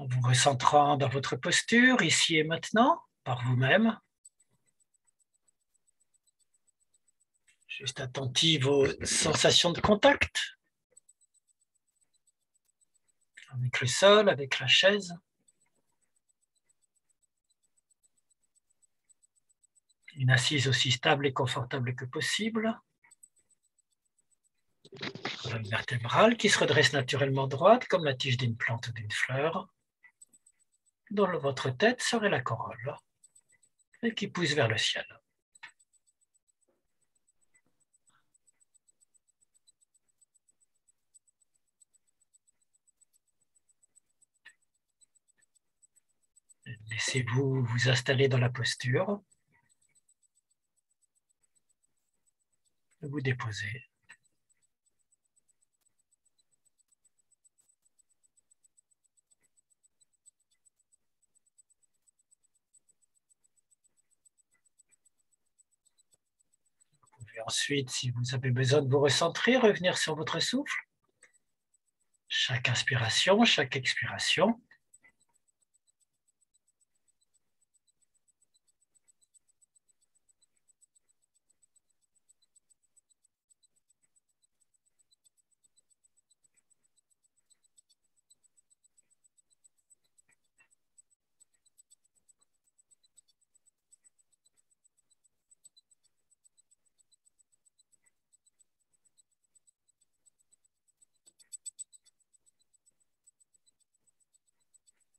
En vous recentrant dans votre posture, ici et maintenant, par vous-même. Juste attentif aux sensations de contact avec le sol, avec la chaise. Une assise aussi stable et confortable que possible. Colonne vertébrale qui se redresse naturellement droite comme la tige d'une plante ou d'une fleur, dont votre tête serait la corolle et qui pousse vers le ciel. Laissez-vous vous installer dans la posture. Vous déposez. Vous pouvez ensuite, si vous avez besoin de vous recentrer, revenir sur votre souffle. Chaque inspiration, chaque expiration.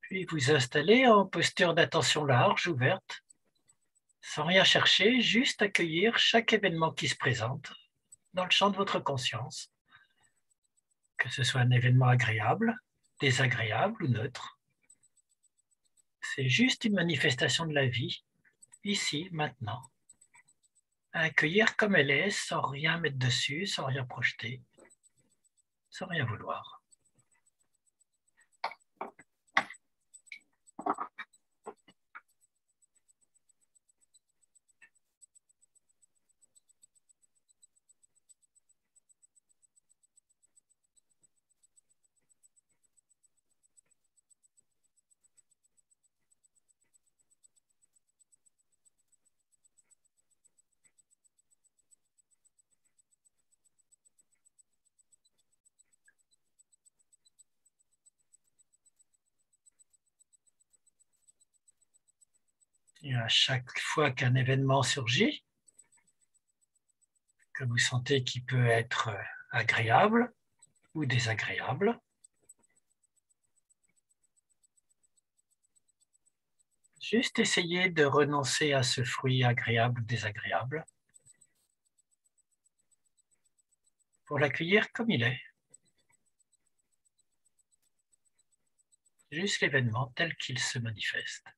Puis vous installez en posture d'attention large, ouverte, sans rien chercher, juste accueillir chaque événement qui se présente dans le champ de votre conscience, que ce soit un événement agréable, désagréable ou neutre. C'est juste une manifestation de la vie, ici, maintenant, à accueillir comme elle est, sans rien mettre dessus, sans rien projeter, sans rien vouloir. Et à chaque fois qu'un événement surgit, que vous sentez qu'il peut être agréable ou désagréable, juste essayez de renoncer à ce fruit agréable ou désagréable pour l'accueillir comme il est. Juste l'événement tel qu'il se manifeste.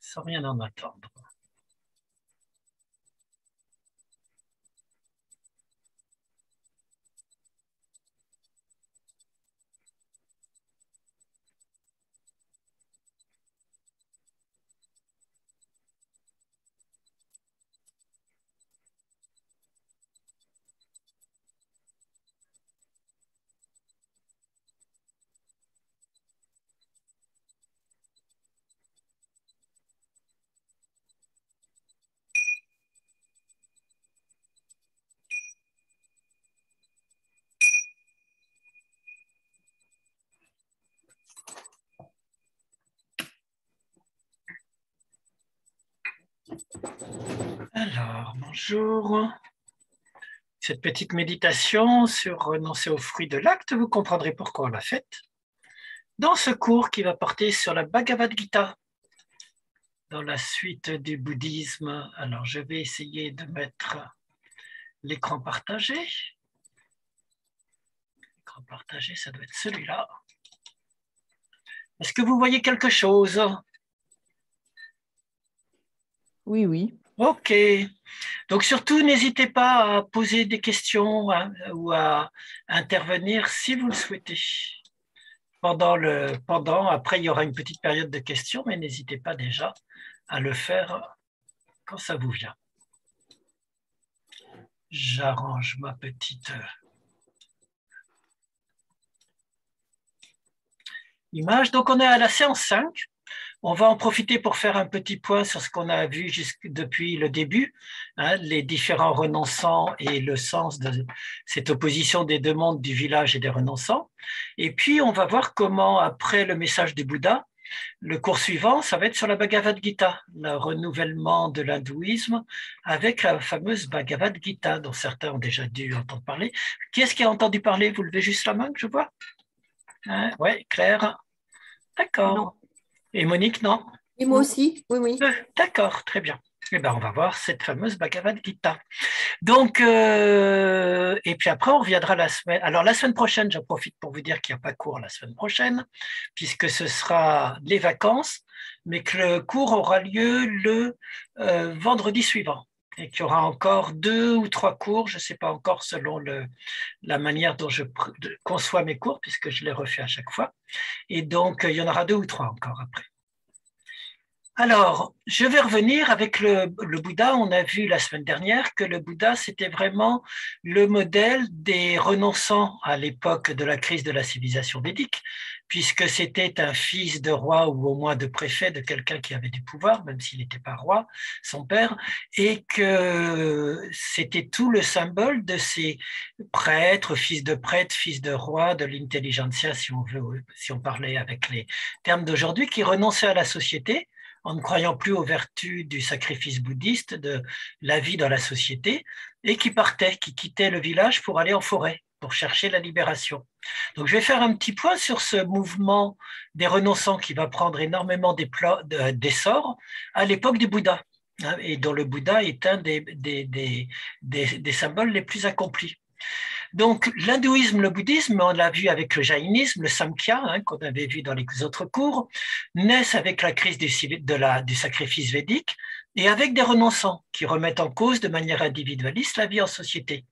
Sans rien en attendre. Alors, bonjour. Cette petite méditation sur renoncer aux fruits de l'acte, vous comprendrez pourquoi on l'a faite dans ce cours qui va porter sur la Bhagavad Gita, dans la suite du bouddhisme. Alors, je vais essayer de mettre l'écran partagé. L'écran partagé, ça doit être celui-là. Est-ce que vous voyez quelque chose? Oui, oui. Ok. Donc surtout, n'hésitez pas à poser des questions ou à intervenir si vous le souhaitez. Après, il y aura une petite période de questions, mais n'hésitez pas déjà à le faire quand ça vous vient. J'arrange ma petite image. Donc, on est à la séance 5. On va en profiter pour faire un petit point sur ce qu'on a vu depuis le début, hein, les différents renonçants et le sens de cette opposition des deux mondes du village et des renonçants. Et puis, on va voir comment, après le message du Bouddha, le cours suivant, ça va être sur la Bhagavad Gita, le renouvellement de l'hindouisme avec la fameuse Bhagavad Gita, dont certains ont déjà dû entendre parler. Qui est-ce qui a entendu parler? Vous levez juste la main que je vois. Hein? Oui, Claire. D'accord. Et Monique, non? Et moi aussi, oui, oui. D'accord, très bien. Eh bien, on va voir cette fameuse Bhagavad Gita. Donc, et puis après, on reviendra la semaine. Alors, la semaine prochaine, j'en profite pour vous dire qu'il n'y a pas cours la semaine prochaine, puisque ce sera les vacances, mais que le cours aura lieu le vendredi suivant. Et qu'il y aura encore 2 ou 3 cours, je ne sais pas encore selon la manière dont je conçois mes cours, puisque je les refais à chaque fois. Et donc, il y en aura 2 ou 3 encore après. Alors, je vais revenir avec le Bouddha. On a vu la semaine dernière que le Bouddha, c'était vraiment le modèle des renonçants à l'époque de la crise de la civilisation védique, puisque c'était un fils de roi ou au moins de préfet, de quelqu'un qui avait du pouvoir, même s'il n'était pas roi, son père, et que c'était tout le symbole de ces prêtres, fils de roi, de l'intelligentsia, si on veut, si on parlait avec les termes d'aujourd'hui, qui renonçaient à la société en ne croyant plus aux vertus du sacrifice bouddhiste, de la vie dans la société, et qui partaient, qui quittaient le village pour aller en forêt, pour chercher la libération. Donc je vais faire un petit point sur ce mouvement des renonçants qui va prendre énormément d'essor à l'époque du Bouddha, hein, et dont le Bouddha est un des symboles les plus accomplis. Donc, l'hindouisme, le bouddhisme, on l'a vu avec le jaïnisme, le samkhya, hein, qu'on avait vu dans les autres cours, naissent avec la crise du sacrifice védique et avec des renonçants qui remettent en cause de manière individualiste la vie en société.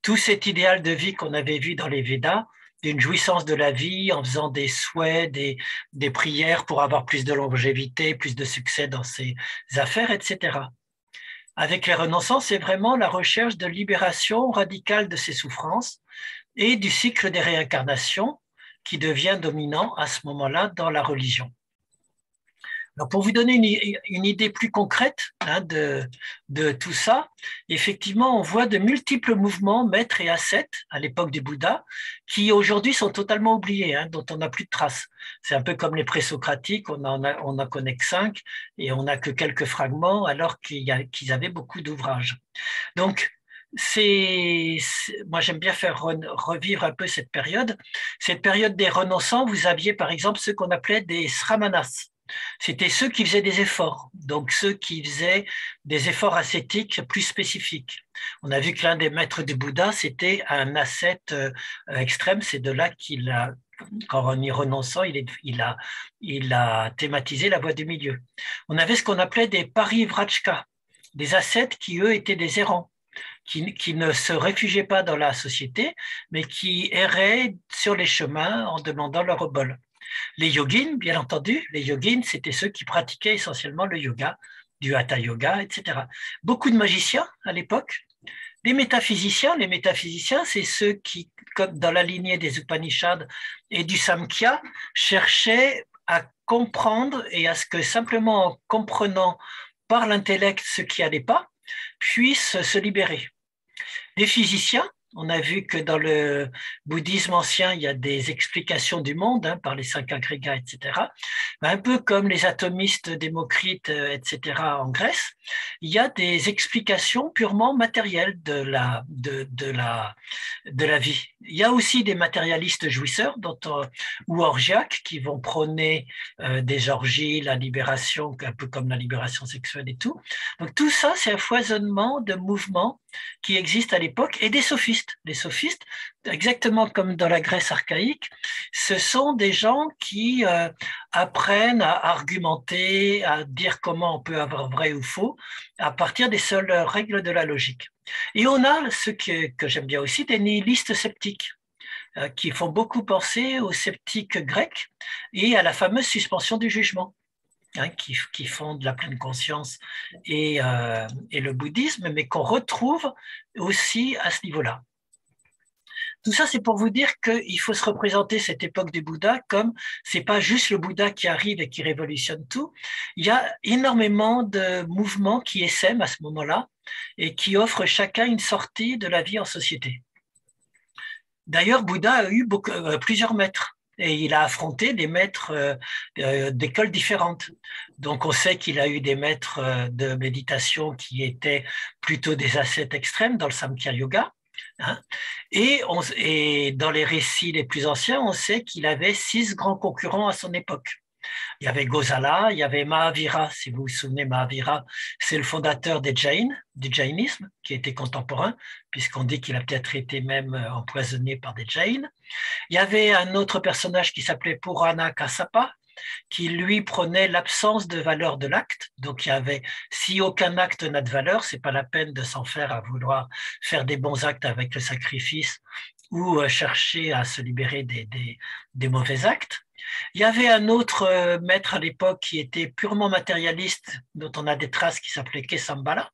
Tout cet idéal de vie qu'on avait vu dans les Védas, d'une jouissance de la vie en faisant des souhaits, des prières pour avoir plus de longévité, plus de succès dans ses affaires, etc. Avec les renonçants, c'est vraiment la recherche de libération radicale de ces souffrances et du cycle des réincarnations qui devient dominant à ce moment-là dans la religion. Alors pour vous donner une idée plus concrète, hein, de tout ça, effectivement, on voit de multiples mouvements maîtres et ascètes à l'époque du Bouddha qui aujourd'hui sont totalement oubliés, hein, dont on n'a plus de traces. C'est un peu comme les présocratiques, on en connaît que 5 et on n'a que quelques fragments alors qu'ils avaient beaucoup d'ouvrages. Donc, moi j'aime bien faire revivre un peu cette période. Cette période des renonçants, vous aviez par exemple ceux qu'on appelait des sramanas. C'était ceux qui faisaient des efforts, donc ceux qui faisaient des efforts ascétiques plus spécifiques. On a vu que l'un des maîtres du Bouddha, c'était un ascète extrême, c'est de là qu'il a, en y renonçant, il a thématisé la voie du milieu. On avait ce qu'on appelait des parivrajka, des ascètes qui, eux, étaient des errants, qui ne se réfugiaient pas dans la société, mais qui erraient sur les chemins en demandant leur obol. Les yogins, bien entendu, les yogins, c'était ceux qui pratiquaient essentiellement le yoga, du hatha yoga, etc. Beaucoup de magiciens à l'époque. Les métaphysiciens, c'est ceux qui, comme dans la lignée des Upanishads et du Samkhya, cherchaient à comprendre et à ce que simplement en comprenant par l'intellect ce qui n'allait pas, puissent se libérer. Les physiciens, on a vu que dans le bouddhisme ancien, il y a des explications du monde, hein, par les 5 agrégats, etc. Un peu comme les atomistes, Démocrite, etc. en Grèce, il y a des explications purement matérielles de la vie. Il y a aussi des matérialistes jouisseurs ou orgiaques qui vont prôner des orgies, la libération, un peu comme la libération sexuelle et tout. Donc tout ça, c'est un foisonnement de mouvements qui existent à l'époque et des sophistes. Les sophistes, exactement comme dans la Grèce archaïque, ce sont des gens qui apprennent à argumenter, à dire comment on peut avoir vrai ou faux à partir des seules règles de la logique. Et on a ce que j'aime bien aussi, des nihilistes sceptiques qui font beaucoup penser aux sceptiques grecs et à la fameuse suspension du jugement. qui fondent la pleine conscience et le bouddhisme, mais qu'on retrouve aussi à ce niveau-là. Tout ça, c'est pour vous dire qu'il faut se représenter cette époque du Bouddha comme c'est pas juste le Bouddha qui arrive et qui révolutionne tout. Il y a énormément de mouvements qui essaiment à ce moment-là et qui offrent chacun une sortie de la vie en société. D'ailleurs, Bouddha a eu plusieurs maîtres et il a affronté des maîtres d'écoles différentes. Donc, on sait qu'il a eu des maîtres de méditation qui étaient plutôt des ascètes extrêmes dans le Samkhya Yoga. Hein. Et dans les récits les plus anciens, on sait qu'il avait 6 grands concurrents à son époque. Il y avait Gosala, il y avait Mahavira, si vous vous souvenez, Mahavira, c'est le fondateur des Jains, du Jainisme, qui était contemporain, puisqu'on dit qu'il a peut-être été même empoisonné par des Jains. Il y avait un autre personnage qui s'appelait Purana Kassapa, qui lui prenait l'absence de valeur de l'acte. Donc il y avait, si aucun acte n'a de valeur, c'est pas la peine de s'en faire à vouloir faire des bons actes avec le sacrifice ou chercher à se libérer des mauvais actes. Il y avait un autre maître à l'époque qui était purement matérialiste, dont on a des traces, qui s'appelait Kesambala.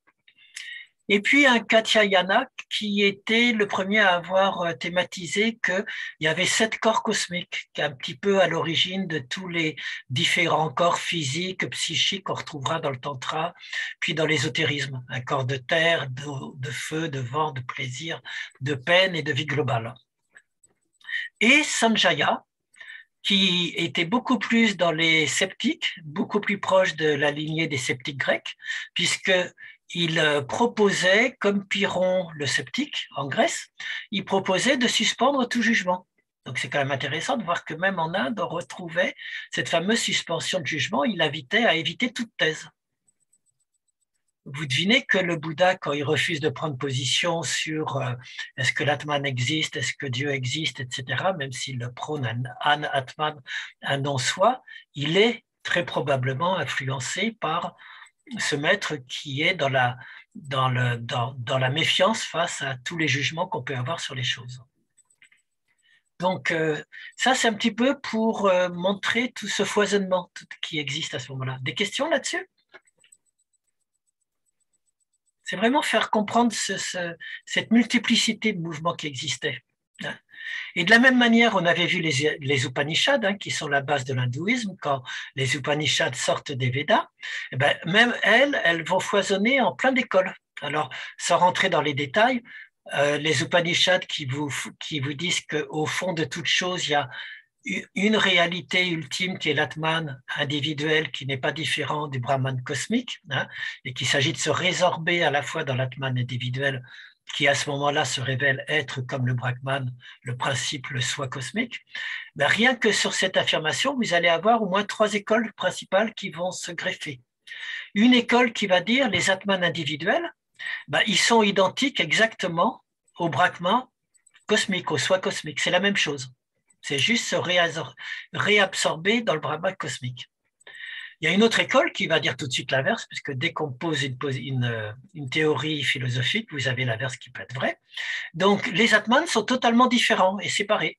Et puis un Katyayana qui était le premier à avoir thématisé qu'il y avait 7 corps cosmiques, qui est un petit peu à l'origine de tous les différents corps physiques, psychiques qu'on retrouvera dans le tantra, puis dans l'ésotérisme. Un corps de terre, de feu, de vent, de plaisir, de peine et de vie globale. Et Sanjaya, qui était beaucoup plus dans les sceptiques, beaucoup plus proche de la lignée des sceptiques grecs, puisqu'il proposait, comme Pyrrhon le sceptique en Grèce, il proposait de suspendre tout jugement. Donc c'est quand même intéressant de voir que même en Inde, on retrouvait cette fameuse suspension de jugement, il invitait à éviter toute thèse. Vous devinez que le Bouddha, quand il refuse de prendre position sur est-ce que l'Atman existe, est-ce que Dieu existe, etc., même s'il le prône un Atman, un non-soi, il est très probablement influencé par ce maître qui est dans la méfiance face à tous les jugements qu'on peut avoir sur les choses. Donc, ça, c'est un petit peu pour montrer tout ce foisonnement qui existe à ce moment-là. Des questions là-dessus ? C'est vraiment faire comprendre cette multiplicité de mouvements qui existaient. Et de la même manière, on avait vu les Upanishads, qui sont la base de l'hindouisme, quand les Upanishads sortent des Védas, et ben, même elles vont foisonner en plein d'écoles. Alors, sans rentrer dans les détails, les Upanishads qui vous disent qu'au fond de toute chose, il y a une réalité ultime qui est l'Atman individuel qui n'est pas différent du Brahman cosmique, et qu'il s'agit de se résorber à la fois dans l'Atman individuel qui à ce moment-là se révèle être comme le Brahman, le principe, le soi cosmique. Ben, rien que sur cette affirmation, vous allez avoir au moins 3 écoles principales qui vont se greffer. Une école qui va dire les Atman individuels, ben, ils sont identiques exactement au Brahman cosmique, au soi cosmique, c'est la même chose. C'est juste se réabsorber dans le Brahman cosmique. Il y a une autre école qui va dire tout de suite l'inverse, puisque dès qu'on pose une théorie philosophique, vous avez l'inverse qui peut être vrai. Donc, les Atmans sont totalement différents et séparés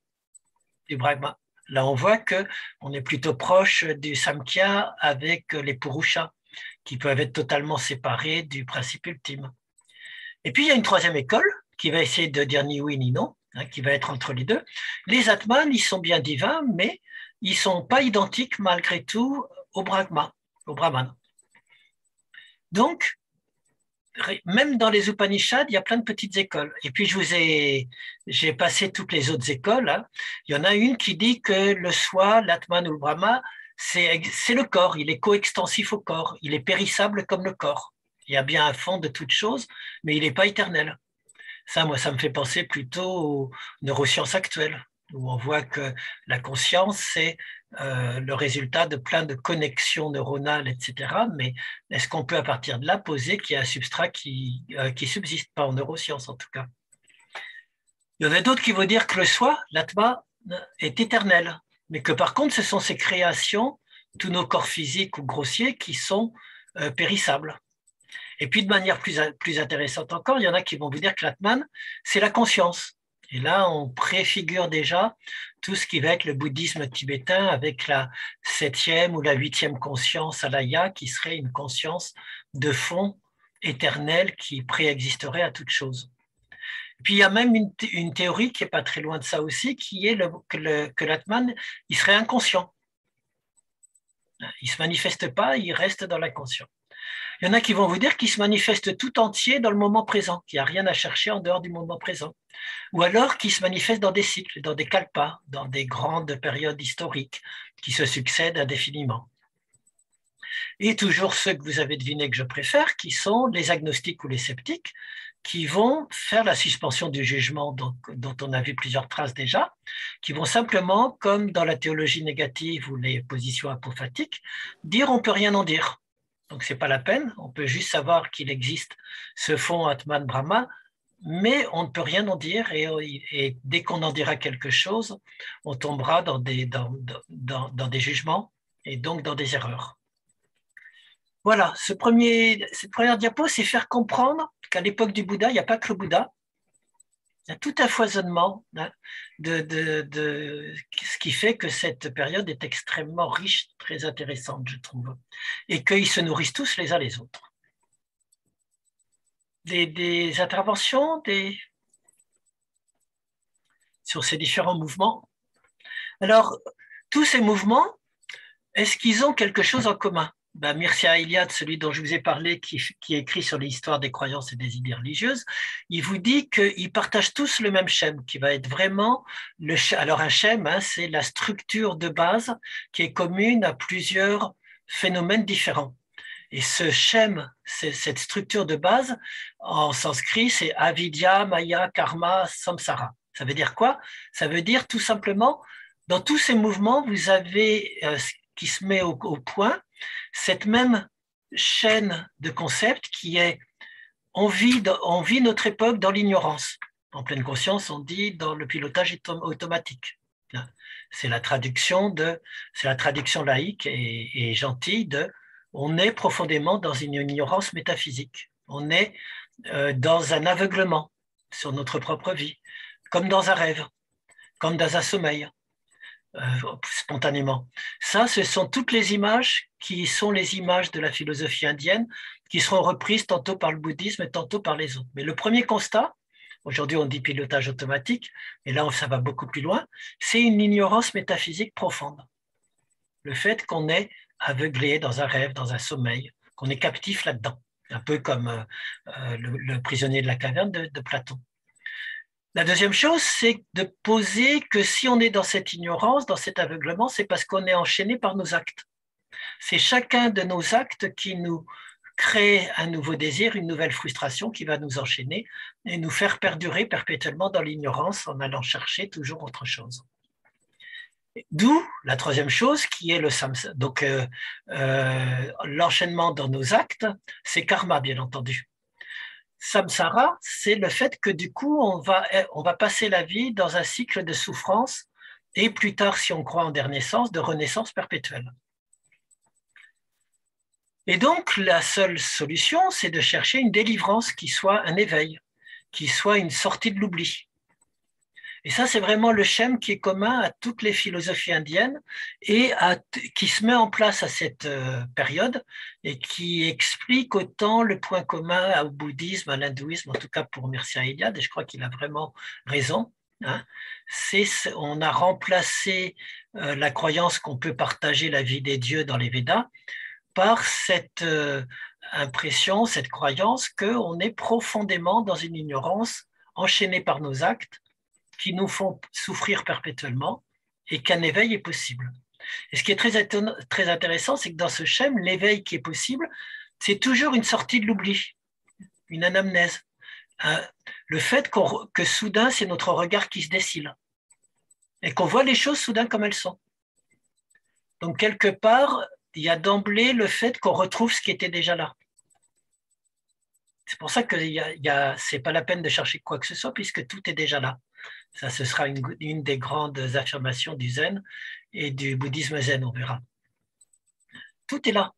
du Brahman. Là, on voit qu'on est plutôt proche du Samkhya avec les Purushas, qui peuvent être totalement séparés du principe ultime. Et puis, il y a une troisième école qui va essayer de dire ni oui ni non, qui va être entre les deux. Les Atman, ils sont bien divins, mais ils ne sont pas identiques malgré tout au Brahman. Donc, même dans les Upanishads, il y a plein de petites écoles. Et puis, j'ai passé toutes les autres écoles. Il y en a une qui dit que le soi, l'Atman ou le Brahma, c'est le corps. Il est coextensif au corps. Il est périssable comme le corps. Il y a bien un fond de toute chose, mais il n'est pas éternel. Ça, moi, ça me fait penser plutôt aux neurosciences actuelles, où on voit que la conscience, c'est le résultat de plein de connexions neuronales, etc. Mais est-ce qu'on peut, à partir de là, poser qu'il y a un substrat qui subsiste, pas en neurosciences en tout cas. Il y en a d'autres qui vont dire que le soi, l'atma, est éternel, mais que par contre, ce sont ces créations, tous nos corps physiques ou grossiers, qui sont périssables. Et puis, de manière plus intéressante encore, il y en a qui vont vous dire que l'Atman, c'est la conscience. Et là, on préfigure déjà tout ce qui va être le bouddhisme tibétain avec la 7e ou la 8e conscience alaya, qui serait une conscience de fond éternelle qui préexisterait à toute chose. Puis il y a même une théorie qui n'est pas très loin de ça aussi, qui est que l'Atman, il serait inconscient. Il ne se manifeste pas, il reste dans l'inconscient. Il y en a qui vont vous dire qu'il se manifeste tout entier dans le moment présent, qu'il n'y a rien à chercher en dehors du moment présent. Ou alors qu'il se manifeste dans des cycles, dans des kalpas, dans des grandes périodes historiques qui se succèdent indéfiniment. Et toujours ceux que vous avez devinés que je préfère, qui sont les agnostiques ou les sceptiques, qui vont faire la suspension du jugement dont on a vu plusieurs traces déjà, qui vont simplement, comme dans la théologie négative ou les positions apophatiques, dire on ne peut rien en dire. Donc ce n'est pas la peine, on peut juste savoir qu'il existe ce fond Atman Brahma, mais on ne peut rien en dire et dès qu'on en dira quelque chose, on tombera dans des jugements et donc dans des erreurs. Voilà, cette première diapo, c'est faire comprendre qu'à l'époque du Bouddha, il n'y a pas que le Bouddha, il y a tout un foisonnement de ce qui fait que cette période est extrêmement riche, très intéressante, je trouve, et qu'ils se nourrissent tous les uns les autres. Des interventions sur ces différents mouvements. Alors, tous ces mouvements, est-ce qu'ils ont quelque chose en commun? Mircea Eliade, celui dont je vous ai parlé, qui écrit sur l'histoire des croyances et des idées religieuses, il vous dit qu'ils partagent tous le même schème, qui va être vraiment alors un schème, c'est la structure de base qui est commune à plusieurs phénomènes différents. Et ce schème, cette structure de base, en sanskrit, c'est avidya, maya, karma, samsara. Ça veut dire quoi? Ça veut dire tout simplement, dans tous ces mouvements, vous avez qui se met au point cette même chaîne de concepts qui est on vit notre époque dans l'ignorance. En pleine conscience, on dit dans le pilotage automatique. C'est la traduction laïque et gentille de on est profondément dans une ignorance métaphysique. On est dans un aveuglement sur notre propre vie, comme dans un rêve, comme dans un sommeil. Spontanément. Ça, ce sont toutes les images qui sont les images de la philosophie indienne qui seront reprises tantôt par le bouddhisme et tantôt par les autres. Mais le premier constat, aujourd'hui on dit pilotage automatique, et là ça va beaucoup plus loin, c'est une ignorance métaphysique profonde. Le fait qu'on est aveuglé dans un rêve, dans un sommeil, qu'on est captif là-dedans, un peu comme le prisonnier de la caverne de Platon. La deuxième chose, c'est de poser que si on est dans cette ignorance, dans cet aveuglement, c'est parce qu'on est enchaîné par nos actes. C'est chacun de nos actes qui nous crée un nouveau désir, une nouvelle frustration qui va nous enchaîner et nous faire perdurer perpétuellement dans l'ignorance en allant chercher toujours autre chose. D'où la troisième chose qui est le samsara. Donc l'enchaînement dans nos actes, c'est karma, bien entendu. Samsara, c'est le fait que du coup, on va passer la vie dans un cycle de souffrance et plus tard, si on croit en des renaissances, de renaissance perpétuelle. Et donc, la seule solution, c'est de chercher une délivrance qui soit un éveil, qui soit une sortie de l'oubli. Et ça, c'est vraiment le schème qui est commun à toutes les philosophies indiennes et qui se met en place à cette période et qui explique autant le point commun au bouddhisme, à l'hindouisme, en tout cas pour Mircea Eliade, et je crois qu'il a vraiment raison. On a remplacé la croyance qu'on peut partager la vie des dieux dans les Védas par cette impression, cette croyance qu'on est profondément dans une ignorance enchaînée par nos actes qui nous font souffrir perpétuellement et qu'un éveil est possible. Et ce qui est très intéressant, c'est que dans ce schème, l'éveil qui est possible, c'est toujours une sortie de l'oubli, une anamnèse. Le fait que soudain, c'est notre regard qui se décile et qu'on voit les choses soudain comme elles sont. Donc, quelque part, il y a d'emblée le fait qu'on retrouve ce qui était déjà là. C'est pour ça que ce n'est pas la peine de chercher quoi que ce soit, puisque tout est déjà là. Ça, ce sera une des grandes affirmations du zen et du bouddhisme zen, on verra. Tout est là,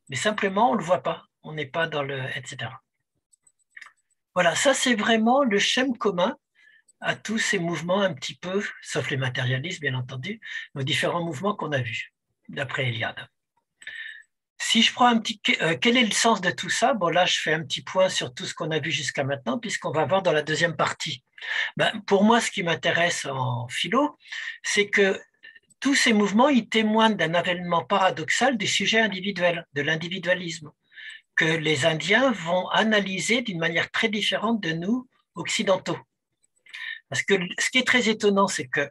mais simplement, on ne le voit pas. On n'est pas dans le... etc. Voilà, ça, c'est vraiment le schème commun à tous ces mouvements un petit peu, sauf les matérialistes bien entendu, aux différents mouvements qu'on a vus, d'après Eliade. Si je prends quel est le sens de tout ça? Bon, là, je fais un petit point sur tout ce qu'on a vu jusqu'à maintenant, puisqu'on va voir dans la deuxième partie. Pour moi, ce qui m'intéresse en philo, c'est que tous ces mouvements, ils témoignent d'un avènement paradoxal du sujet individuel, de l'individualisme, que les Indiens vont analyser d'une manière très différente de nous, occidentaux. Parce que ce qui est très étonnant, c'est que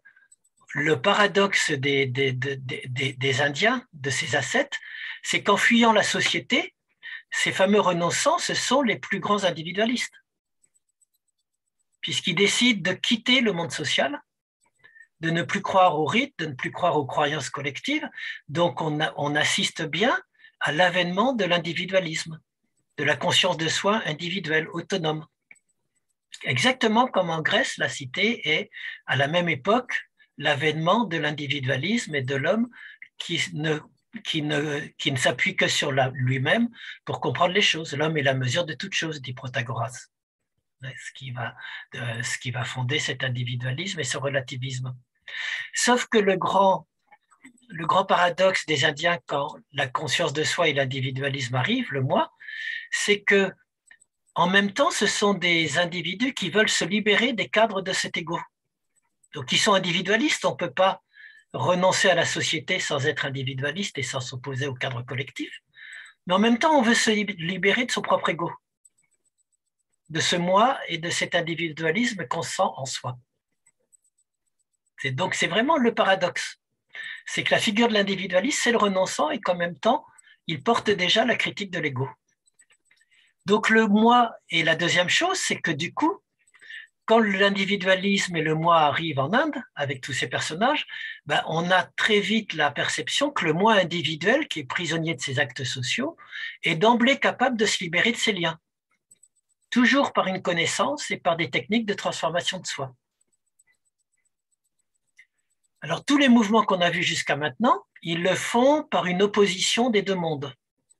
le paradoxe des Indiens, de ces ascètes, c'est qu'en fuyant la société, ces fameux renonçants, ce sont les plus grands individualistes, puisqu'ils décident de quitter le monde social, de ne plus croire aux rites, de ne plus croire aux croyances collectives. Donc on assiste bien à l'avènement de l'individualisme, de la conscience de soi individuelle, autonome. Exactement comme en Grèce, la cité est à la même époque l'avènement de l'individualisme et de l'homme qui ne s'appuie que sur lui-même pour comprendre les choses. L'homme est la mesure de toute chose, dit Protagoras, ce qui va fonder cet individualisme et ce relativisme. Sauf que le grand paradoxe des Indiens quand la conscience de soi et l'individualisme arrivent, le moi, c'est que en même temps, ce sont des individus qui veulent se libérer des cadres de cet ego. Donc, ils sont individualistes. On ne peut pas renoncer à la société sans être individualiste et sans s'opposer au cadre collectif. Mais en même temps, on veut se libérer de son propre ego, de ce moi et de cet individualisme qu'on sent en soi. Donc, c'est vraiment le paradoxe. C'est que la figure de l'individualiste, c'est le renonçant et qu'en même temps, il porte déjà la critique de l'ego. Donc le moi, et la deuxième chose, c'est que du coup, quand l'individualisme et le moi arrivent en Inde, avec tous ces personnages, on a très vite la perception que le moi individuel, qui est prisonnier de ses actes sociaux, est d'emblée capable de se libérer de ses liens, toujours par une connaissance et par des techniques de transformation de soi. Alors tous les mouvements qu'on a vus jusqu'à maintenant, ils le font par une opposition des deux mondes,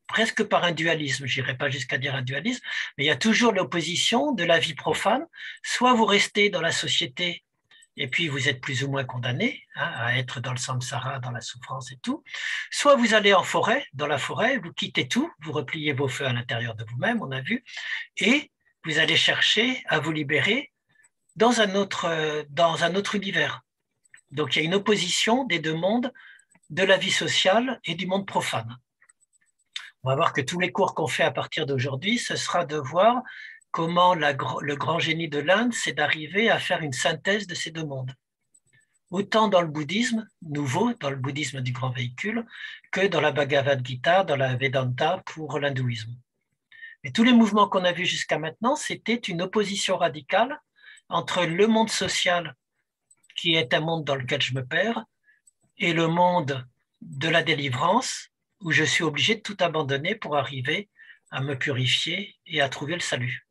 presque par un dualisme, je n'irai pas jusqu'à dire un dualisme, mais il y a toujours l'opposition de la vie profane. Soit vous restez dans la société et puis vous êtes plus ou moins condamné à être dans le samsara, dans la souffrance et tout. Soit vous allez en forêt, dans la forêt, vous quittez tout, vous repliez vos feux à l'intérieur de vous-même, on a vu, et vous allez chercher à vous libérer dans un autre univers. Donc il y a une opposition des deux mondes, de la vie sociale et du monde profane. On va voir que tous les cours qu'on fait à partir d'aujourd'hui, ce sera de voir comment le grand génie de l'Inde, c'est d'arriver à faire une synthèse de ces deux mondes. Autant dans le bouddhisme nouveau, dans le bouddhisme du grand véhicule, que dans la Bhagavad Gita, dans la Vedanta pour l'hindouisme. Et tous les mouvements qu'on a vus jusqu'à maintenant, c'était une opposition radicale entre le monde social, qui est un monde dans lequel je me perds, et le monde de la délivrance, où je suis obligé de tout abandonner pour arriver à me purifier et à trouver le salut.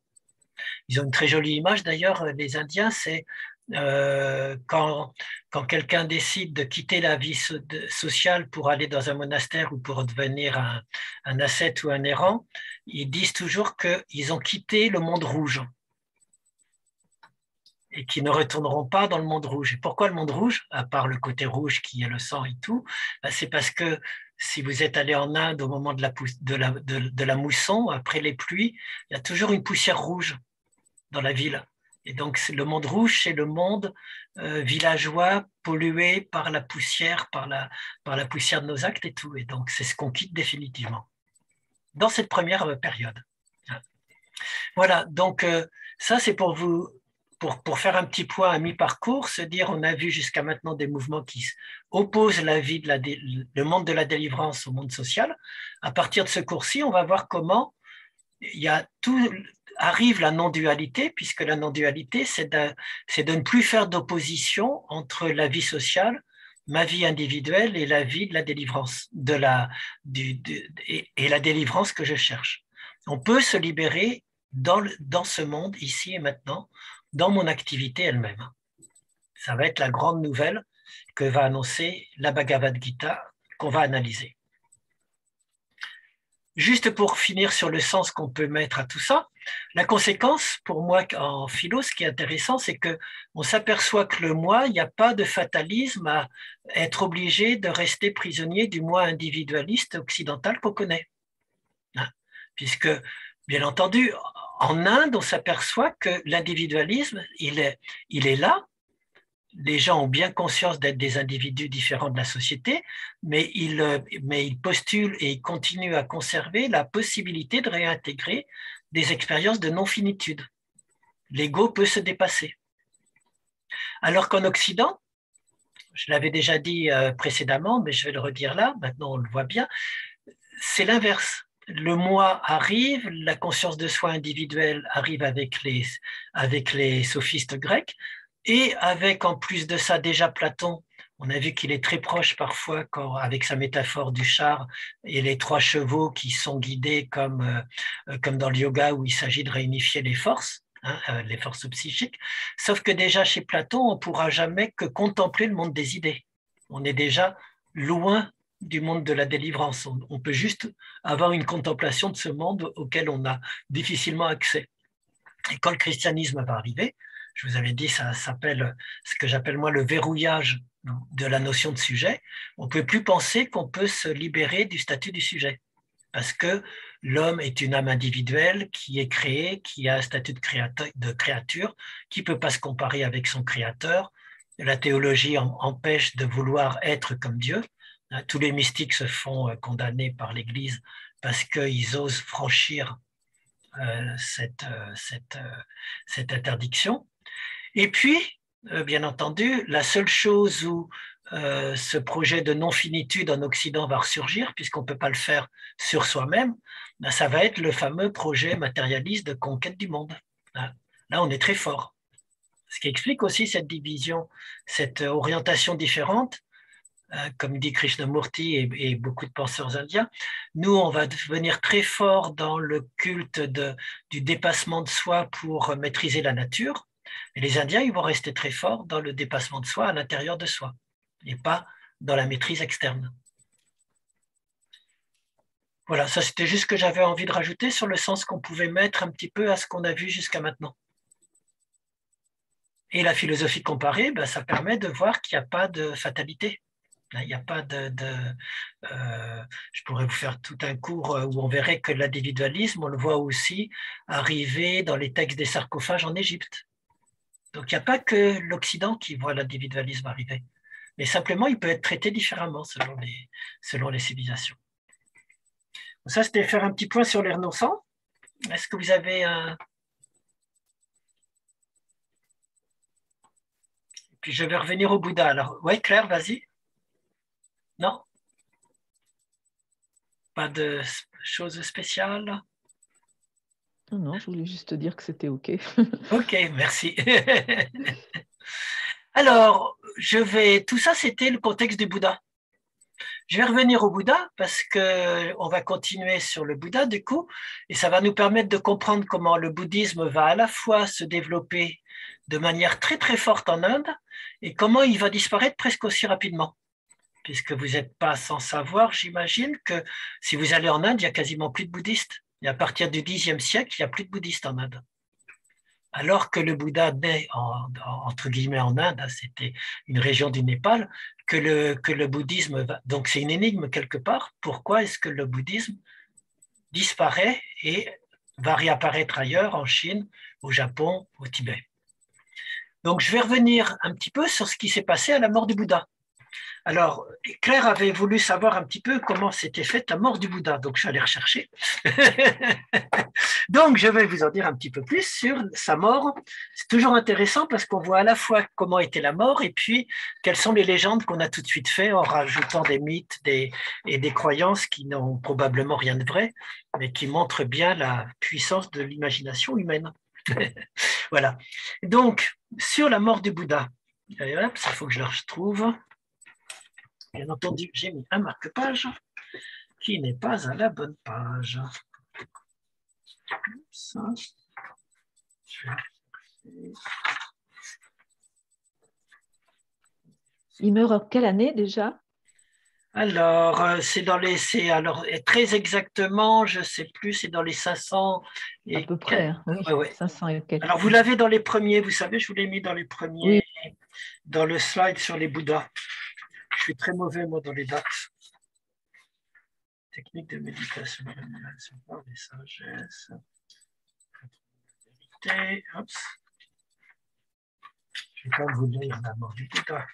Ils ont une très jolie image d'ailleurs, les Indiens, c'est quand quelqu'un décide de quitter la vie sociale pour aller dans un monastère ou pour devenir un ascète ou un errant, ils disent toujours qu'ils ont quitté le monde rouge et qui ne retourneront pas dans le monde rouge. Et pourquoi le monde rouge, à part le côté rouge qui est le sang et tout, c'est parce que si vous êtes allé en Inde au moment de la mousson, après les pluies, il y a toujours une poussière rouge dans la ville. Et donc le monde rouge, c'est le monde villageois, pollué par la poussière, par la poussière de nos actes et tout. Et donc c'est ce qu'on quitte définitivement dans cette première période. Voilà, donc ça c'est pour vous pour faire un petit point à mi-parcours, se dire on a vu jusqu'à maintenant des mouvements qui opposent le monde de la délivrance au monde social. À partir de ce cours-ci, on va voir comment arrive la non-dualité, puisque la non-dualité, c'est de ne plus faire d'opposition entre la vie sociale, ma vie individuelle et la vie de la délivrance, et la délivrance que je cherche. On peut se libérer dans ce monde, ici et maintenant, dans mon activité elle-même. Ça va être la grande nouvelle que va annoncer la Bhagavad Gita qu'on va analyser. Juste pour finir sur le sens qu'on peut mettre à tout ça, La conséquence, pour moi, en philo, ce qui est intéressant, c'est que on s'aperçoit que le moi, il n'y a pas de fatalisme à être obligé de rester prisonnier du moi individualiste occidental qu'on connaît. Hein. Puisque, bien entendu, en Inde, on s'aperçoit que l'individualisme, il est là. Les gens ont bien conscience d'être des individus différents de la société, mais ils postulent et ils continuent à conserver la possibilité de réintégrer des expériences de non-finitude. L'ego peut se dépasser. Alors qu'en Occident, je l'avais déjà dit précédemment, mais je vais le redire là, maintenant on le voit bien, c'est l'inverse. Le moi arrive, la conscience de soi individuelle arrive avec les sophistes grecs, et avec en plus de ça déjà Platon. On a vu qu'il est très proche parfois avec sa métaphore du char et les trois chevaux qui sont guidés comme dans le yoga où il s'agit de réunifier les forces, hein, les forces psychiques. Sauf que déjà chez Platon, on ne pourra jamais que contempler le monde des idées. On est déjà loin du monde de la délivrance. On peut juste avoir une contemplation de ce monde auquel on a difficilement accès. Et quand le christianisme va arriver, je vous avais dit, ça s'appelle ce que j'appelle moi le verrouillage de la notion de sujet. On ne peut plus penser qu'on peut se libérer du statut du sujet. Parce que l'homme est une âme individuelle qui est créée, qui a un statut de créature, qui ne peut pas se comparer avec son créateur. La théologie empêche de vouloir être comme Dieu. Tous les mystiques se font condamner par l'Église parce qu'ils osent franchir cette interdiction. Et puis, bien entendu, la seule chose où ce projet de non-finitude en Occident va ressurgir, puisqu'on ne peut pas le faire sur soi-même, ben, ça va être le fameux projet matérialiste de conquête du monde. Là, on est très fort. Ce qui explique aussi cette division, cette orientation différente, comme dit Krishnamurti et beaucoup de penseurs indiens. Nous, on va devenir très fort dans le culte du dépassement de soi pour maîtriser la nature. Et les Indiens, ils vont rester très forts dans le dépassement de soi à l'intérieur de soi et pas dans la maîtrise externe. Voilà, ça c'était juste ce que j'avais envie de rajouter sur le sens qu'on pouvait mettre un petit peu à ce qu'on a vu jusqu'à maintenant. Et la philosophie comparée, ben, ça permet de voir qu'il n'y a pas de fatalité. Il n'y a pas je pourrais vous faire tout un cours où on verrait que l'individualisme, on le voit aussi arriver dans les textes des sarcophages en Égypte. Donc il n'y a pas que l'Occident qui voit l'individualisme arriver, mais simplement il peut être traité différemment selon les civilisations. Donc ça, c'était faire un petit point sur les renoncants. Est-ce que vous avez un... Puis je vais revenir au Bouddha. Alors, oui, Claire, vas-y. Non? Pas de choses spéciales? Non, non, je voulais juste te dire que c'était OK. Ok, merci. Alors, tout ça, c'était le contexte du Bouddha. Je vais revenir au Bouddha parce que on va continuer sur le Bouddha du coup, et ça va nous permettre de comprendre comment le bouddhisme va à la fois se développer de manière très très forte en Inde et comment il va disparaître presque aussi rapidement. Puisque vous n'êtes pas sans savoir, j'imagine que si vous allez en Inde, il n'y a quasiment plus de bouddhistes. Et à partir du Xe siècle, il n'y a plus de bouddhistes en Inde. Alors que le Bouddha naît entre guillemets en Inde, c'était une région du Népal, que le bouddhisme va. Donc c'est une énigme quelque part. Pourquoi est-ce que le bouddhisme disparaît et va réapparaître ailleurs, en Chine, au Japon, au Tibet? Donc je vais revenir un petit peu sur ce qui s'est passé à la mort du Bouddha. Alors, Claire avait voulu savoir un petit peu comment s'était faite la mort du Bouddha, donc je suis allé rechercher. Donc, je vais vous en dire un petit peu plus sur sa mort. C'est toujours intéressant parce qu'on voit à la fois comment était la mort et puis quelles sont les légendes qu'on a tout de suite fait en rajoutant des mythes et des croyances qui n'ont probablement rien de vrai, mais qui montrent bien la puissance de l'imagination humaine. Voilà. Donc, sur la mort du Bouddha, il faut que je le retrouve. Bien entendu, j'ai mis un marque-page qui n'est pas à la bonne page. Ça. Il meurt en quelle année déjà? Alors, alors très exactement, je ne sais plus, c'est dans les 500 À et peu près, hein, oui, ouais, ouais. 500 et quelques. Alors, vous l'avez dans les premiers, vous savez, je vous l'ai mis dans les premiers, Oui, dans le slide sur les Bouddhas. Je suis très mauvais, moi, dans les dates. Technique de méditation, des sagesses. Hop. Je vais quand même vous lire la mort du Bouddha.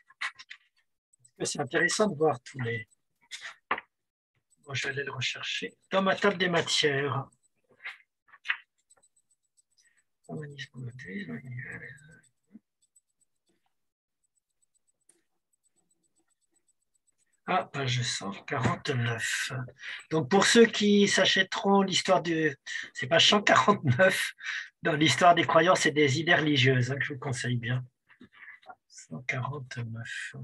C'est intéressant de voir tous les. Bon, je vais aller le rechercher. Dans ma table des matières. Ah, page 149. Donc, pour ceux qui s'achèteront l'histoire du. C'est page 149. Dans l'histoire des croyances et des idées religieuses, que je vous conseille bien. 149.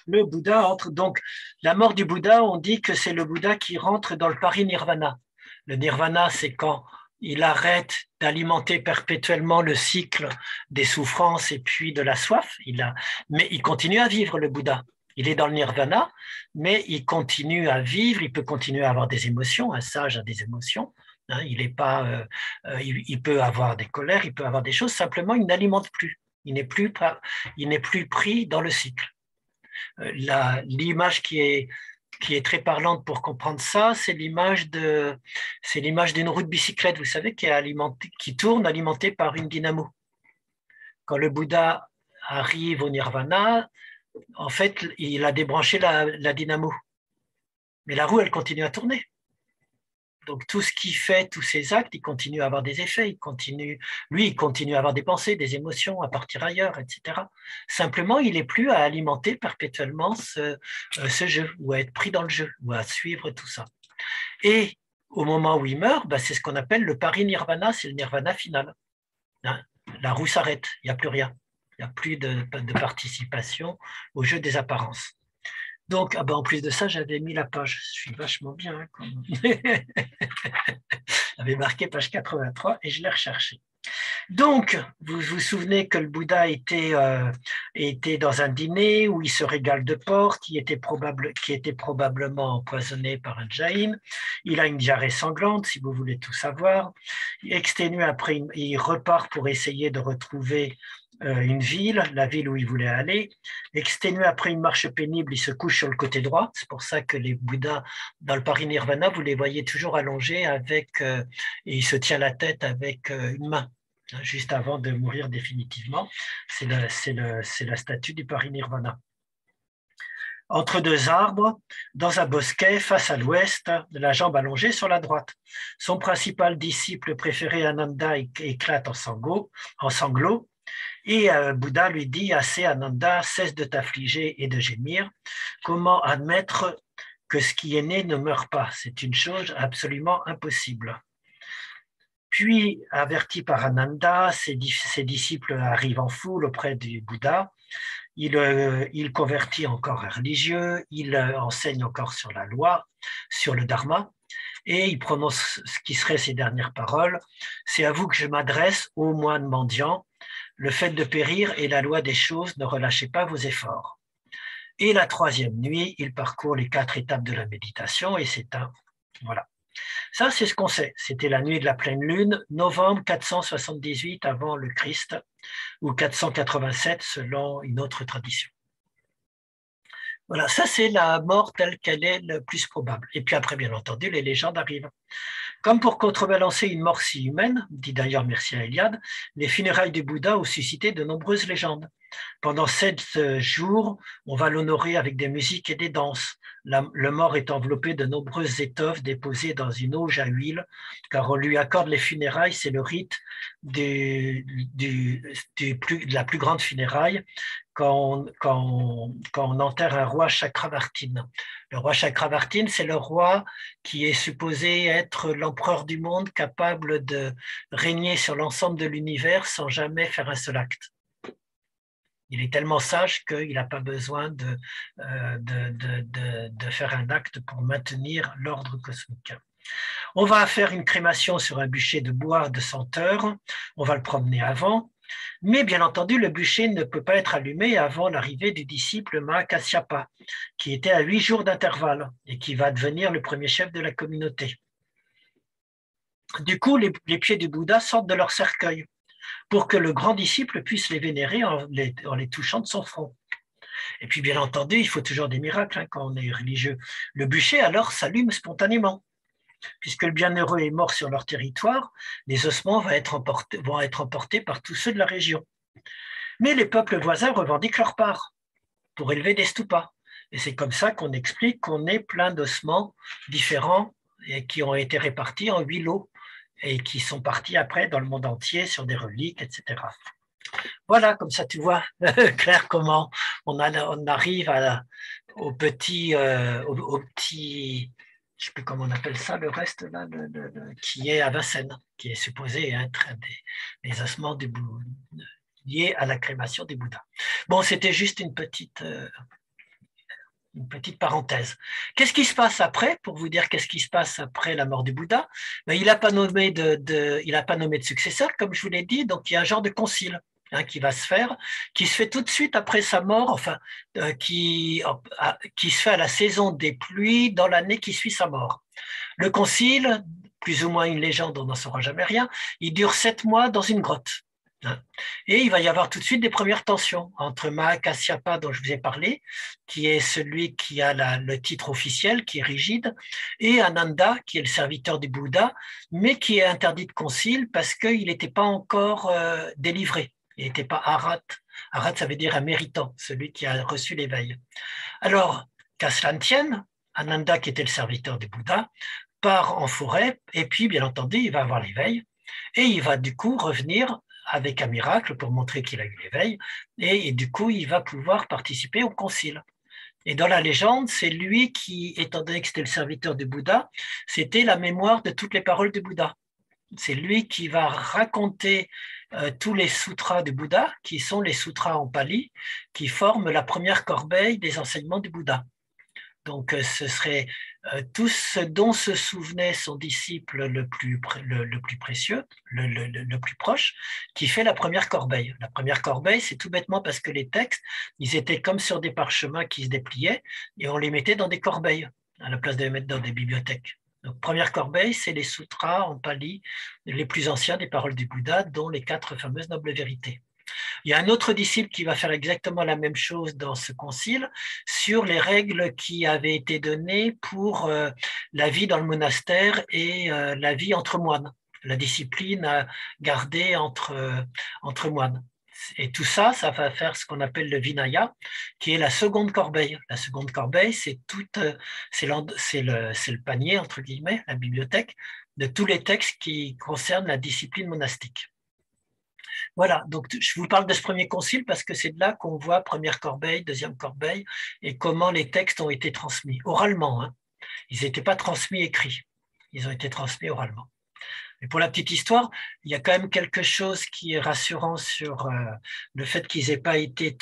Le Bouddha entre. Donc, la mort du Bouddha, on dit que c'est le Bouddha qui rentre dans le parinirvana. Le nirvana, c'est quand il arrête d'alimenter perpétuellement le cycle des souffrances et puis de la soif. Mais il continue à vivre, le Bouddha. Il est dans le nirvana, mais il continue à vivre, il peut continuer à avoir des émotions. Un sage a des émotions. Hein, il est pas, il peut avoir des colères, il peut avoir des choses. Simplement, il n'alimente plus. Il n'est plus pris dans le cycle. L'image qui est très parlante pour comprendre ça, c'est l'image d'une roue de bicyclette, vous savez, qui tourne alimentée par une dynamo. Quand le Bouddha arrive au nirvana, en fait, il a débranché la dynamo. Mais la roue, elle continue à tourner. Donc tout ce qu'il fait, tous ses actes, il continue à avoir des effets, il continue à avoir des pensées, des émotions, à partir ailleurs, etc. Simplement, il n'est plus à alimenter perpétuellement ce jeu, ou à être pris dans le jeu, ou à suivre tout ça. Et au moment où il meurt, c'est ce qu'on appelle le parinirvana, c'est le nirvana final. Hein, la roue s'arrête, il n'y a plus rien. Il n'y a plus de participation au jeu des apparences. Donc, en plus de ça, j'avais mis la page. Je suis vachement bien. J'avais marqué page 83 et je l'ai recherché. Donc, vous vous souvenez que le Bouddha était dans un dîner où il se régale de porc qui était probablement empoisonné par un jain. Il a une diarrhée sanglante, si vous voulez tout savoir. Exténué après, il repart pour essayer de retrouver une ville, la ville où il voulait aller. Exténué après une marche pénible, il se couche sur le côté droit. C'est pour ça que les Bouddhas, dans le parinirvana, vous les voyez toujours allongés et il se tient la tête avec une main juste avant de mourir définitivement. C'est la statue du parinirvana. Entre deux arbres, dans un bosquet, face à l'ouest, la jambe allongée sur la droite. Son principal disciple préféré, Ananda, éclate en sanglots. Et Bouddha lui dit, assez Ananda, cesse de t'affliger et de gémir. Comment admettre que ce qui est né ne meurt pas? C'est une chose absolument impossible. Puis, averti par Ananda, ses disciples arrivent en foule auprès du Bouddha. Il convertit encore un religieux, il enseigne encore sur la loi, sur le dharma, et il prononce ce qui serait ses dernières paroles. C'est à vous que je m'adresse, ô moine mendiant. Le fait de périr est la loi des choses, ne relâchez pas vos efforts. Et la troisième nuit, il parcourt les 4 étapes de la méditation et s'éteint. Voilà. Ça, c'est ce qu'on sait. C'était la nuit de la pleine lune, novembre 478 avant le Christ, ou 487 selon une autre tradition. Voilà, ça c'est la mort telle qu'elle est le plus probable. Et puis après, bien entendu, les légendes arrivent. Comme pour contrebalancer une mort si humaine, dit d'ailleurs Mircea Eliade, les funérailles du Bouddha ont suscité de nombreuses légendes. Pendant 7 jours, on va l'honorer avec des musiques et des danses. Le mort est enveloppé de nombreuses étoffes déposées dans une auge à huile, car on lui accorde les funérailles, c'est le rite de la plus grande funéraille quand on enterre un roi Chakravartin. Le roi Chakravartin, c'est le roi qui est supposé être l'empereur du monde, capable de régner sur l'ensemble de l'univers sans jamais faire un seul acte. Il est tellement sage qu'il n'a pas besoin de faire un acte pour maintenir l'ordre cosmique. On va faire une crémation sur un bûcher de bois de senteur, on va le promener avant, mais bien entendu, le bûcher ne peut pas être allumé avant l'arrivée du disciple Mahakasyapa, qui était à 8 jours d'intervalle et qui va devenir le premier chef de la communauté. Du coup, les pieds du Bouddha sortent de leur cercueil pour que le grand disciple puisse les vénérer en les touchant de son front. Et puis, bien entendu, il faut toujours des miracles quand on est religieux. Le bûcher, alors, s'allume spontanément. Puisque le bienheureux est mort sur leur territoire, les ossements vont être emportés par tous ceux de la région. Mais les peuples voisins revendiquent leur part pour élever des stupas. Et c'est comme ça qu'on explique qu'on est plein d'ossements différents et qui ont été répartis en 8 lots et qui sont partis après dans le monde entier sur des reliques, etc. Voilà, comme ça tu vois, Claire, comment on arrive au petit, je ne sais plus comment on appelle ça, le reste là, qui est à Vincennes, qui est supposé être des ossements liés à la crémation des Bouddhas. Bon, c'était juste une petite parenthèse. Qu'est-ce qui se passe après? Pour vous dire qu'est-ce qui se passe après la mort du Bouddha, ben, il n'a pas nommé de successeur, comme je vous l'ai dit, donc il y a un genre de concile qui va se faire, qui se fait tout de suite après sa mort, enfin, qui se fait à la saison des pluies dans l'année qui suit sa mort. Le concile, plus ou moins une légende, on n'en saura jamais rien, il dure 7 mois dans une grotte. Et il va y avoir tout de suite des premières tensions entre Mahakasyapa, dont je vous ai parlé, qui est celui qui a le titre officiel, qui est rigide, et Ananda, qui est le serviteur du Bouddha, mais qui est interdit de concile parce qu'il n'était pas encore délivré. Il n'était pas arat. Arat, ça veut dire un méritant, celui qui a reçu l'éveil. Alors, qu'à cela ne tienne, Ananda, qui était le serviteur du Bouddha, part en forêt, et puis, bien entendu, il va avoir l'éveil, et il va du coup revenir avec un miracle pour montrer qu'il a eu l'éveil, et du coup, il va pouvoir participer au concile. Et dans la légende, c'est lui qui, étant donné que c'était le serviteur du Bouddha, c'était la mémoire de toutes les paroles du Bouddha. C'est lui qui va raconter tous les sutras du Bouddha, qui sont les sutras en pali, qui forment la première corbeille des enseignements du Bouddha. Donc, ce serait tout ce dont se souvenait son disciple le plus précieux, le plus proche, qui fait la première corbeille. La première corbeille, c'est tout bêtement parce que les textes, ils étaient comme sur des parchemins qui se dépliaient et on les mettait dans des corbeilles à la place de les mettre dans des bibliothèques. Donc, première corbeille, c'est les sutras en pali les plus anciens des paroles du Bouddha, dont les 4 fameuses nobles vérités. Il y a un autre disciple qui va faire exactement la même chose dans ce concile sur les règles qui avaient été données pour la vie dans le monastère et la vie entre moines, la discipline à garder entre moines. Et tout ça, ça va faire ce qu'on appelle le Vinaya, qui est la seconde corbeille. La seconde corbeille, c'est le panier, entre guillemets, la bibliothèque, de tous les textes qui concernent la discipline monastique. Voilà, donc je vous parle de ce premier concile parce que c'est de là qu'on voit première corbeille, deuxième corbeille, et comment les textes ont été transmis, oralement. Hein. Ils n'étaient pas transmis écrits, ils ont été transmis oralement. Mais pour la petite histoire, il y a quand même quelque chose qui est rassurant sur le fait qu'ils n'aient pas été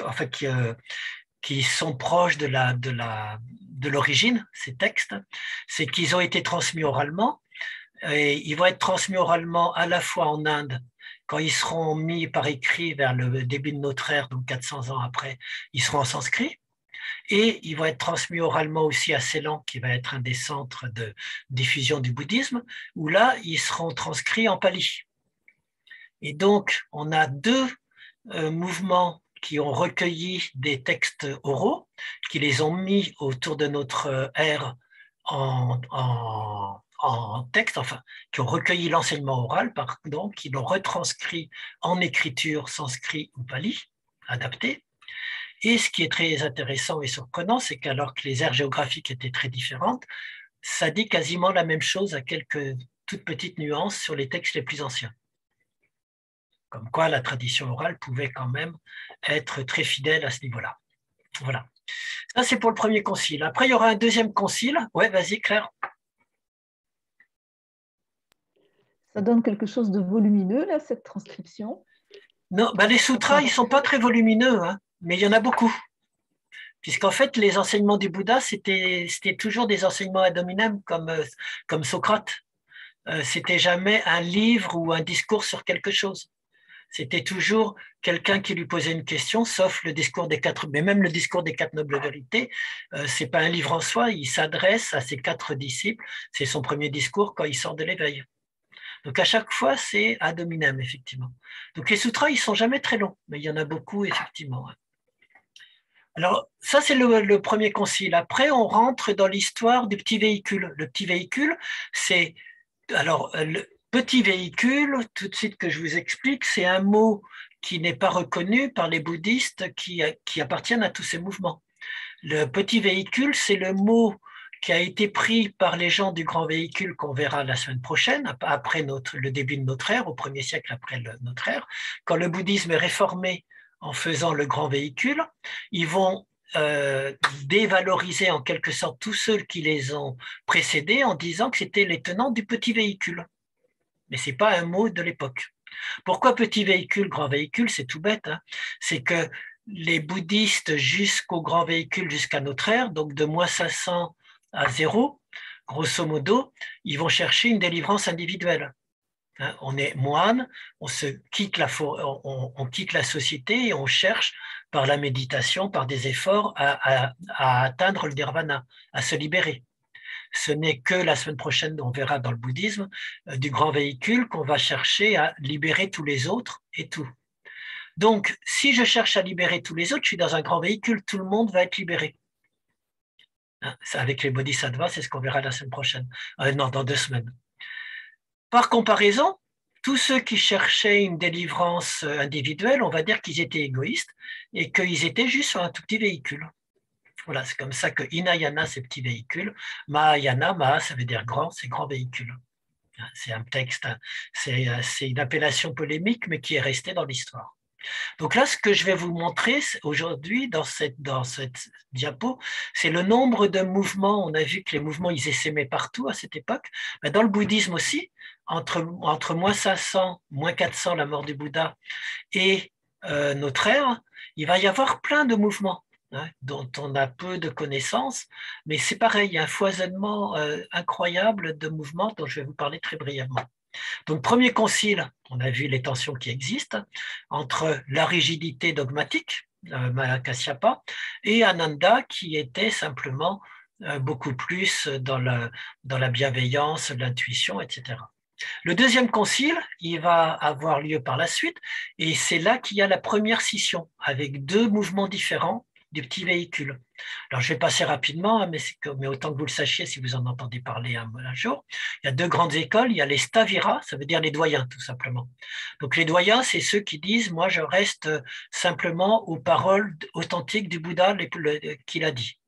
enfin, qui sont proches de l'origine, ces textes, c'est qu'ils ont été transmis oralement, et ils vont être transmis oralement à la fois en Inde, quand ils seront mis par écrit vers le début de notre ère, donc 400 ans après, ils seront en sanskrit. Et ils vont être transmis oralement aussi à Ceylan, qui va être un des centres de diffusion du bouddhisme, où là, ils seront transcrits en pali. Et donc, on a 2 mouvements qui ont recueilli des textes oraux, qui les ont mis autour de notre ère en texte, enfin, qui ont recueilli l'enseignement oral, donc qui l'ont retranscrit en écriture sanskrit ou pali, adapté. Et ce qui est très intéressant et surprenant, c'est qu'alors que les aires géographiques étaient très différentes, ça dit quasiment la même chose à quelques toutes petites nuances sur les textes les plus anciens. Comme quoi la tradition orale pouvait quand même être très fidèle à ce niveau-là. Voilà. Ça, c'est pour le premier concile. Après, il y aura un deuxième concile. Ouais, vas-y, Claire. Ça donne quelque chose de volumineux, là, cette transcription? Non, ben les sutras, ils ne sont pas très volumineux, hein, mais il y en a beaucoup. Puisqu'en fait, les enseignements du Bouddha, c'était toujours des enseignements ad hominem comme Socrate. C'était jamais un livre ou un discours sur quelque chose. C'était toujours quelqu'un qui lui posait une question, sauf le discours des quatre, mais même le discours des quatre nobles vérités, c'est pas un livre en soi, il s'adresse à ses quatre disciples, c'est son premier discours quand il sort de l'éveil. Donc à chaque fois, c'est ad hominem, effectivement. Donc les sutras, ils sont jamais très longs, mais il y en a beaucoup, effectivement. Alors, ça, c'est le premier concile. Après, on rentre dans l'histoire du petit véhicule. Le petit véhicule, c'est... Alors, le petit véhicule, tout de suite que je vous explique, c'est un mot qui n'est pas reconnu par les bouddhistes qui appartiennent à tous ces mouvements. Le petit véhicule, c'est le mot qui a été pris par les gens du grand véhicule qu'on verra la semaine prochaine, après le début de notre ère, au 1er siècle après notre ère. Quand le bouddhisme est réformé en faisant le grand véhicule, ils vont dévaloriser en quelque sorte tous ceux qui les ont précédés en disant que c'était les tenants du petit véhicule. Mais ce n'est pas un mot de l'époque. Pourquoi petit véhicule, grand véhicule? C'est tout bête. Hein, c'est que les bouddhistes jusqu'au grand véhicule, jusqu'à notre ère, donc de moins 500 à 0, grosso modo, ils vont chercher une délivrance individuelle. Hein, on est moine, on quitte la société et on cherche par la méditation, par des efforts à atteindre le nirvana, à se libérer. Ce n'est que la semaine prochaine, on verra dans le bouddhisme, du grand véhicule qu'on va chercher à libérer tous les autres et tout. Donc, si je cherche à libérer tous les autres, je suis dans un grand véhicule, tout le monde va être libéré. Hein, avec les bodhisattvas, c'est ce qu'on verra la semaine prochaine. Non, dans 2 semaines. Par comparaison, tous ceux qui cherchaient une délivrance individuelle, on va dire qu'ils étaient égoïstes et qu'ils étaient juste sur un tout petit véhicule. Voilà, c'est comme ça que Hinayana, c'est petit véhicule. Mahayana, Maha, ça veut dire grand, c'est grand véhicule. C'est un texte, c'est une appellation polémique, mais qui est restée dans l'histoire. Donc là, ce que je vais vous montrer aujourd'hui dans cette diapo, c'est le nombre de mouvements. On a vu que les mouvements, ils essaimaient partout à cette époque. Mais dans le bouddhisme aussi, entre moins 500, moins 400, la mort du Bouddha, et notre ère, il va y avoir plein de mouvements. Hein, dont on a peu de connaissances, mais c'est pareil, il y a un foisonnement incroyable de mouvements dont je vais vous parler très brièvement. Donc, premier concile, on a vu les tensions qui existent entre la rigidité dogmatique, Mahakasyapa, et Ananda, qui était simplement beaucoup plus dans la bienveillance, l'intuition, etc. Le deuxième concile, il va avoir lieu par la suite, et c'est là qu'il y a la première scission, avec 2 mouvements différents du petit véhicule. Alors, je vais passer rapidement, mais autant que vous le sachiez si vous en entendez parler un jour. Il y a 2 grandes écoles. Il y a les Stavira, ça veut dire les doyens, tout simplement. Donc, les doyens, c'est ceux qui disent, moi, je reste simplement aux paroles authentiques du Bouddha qu'il a dit.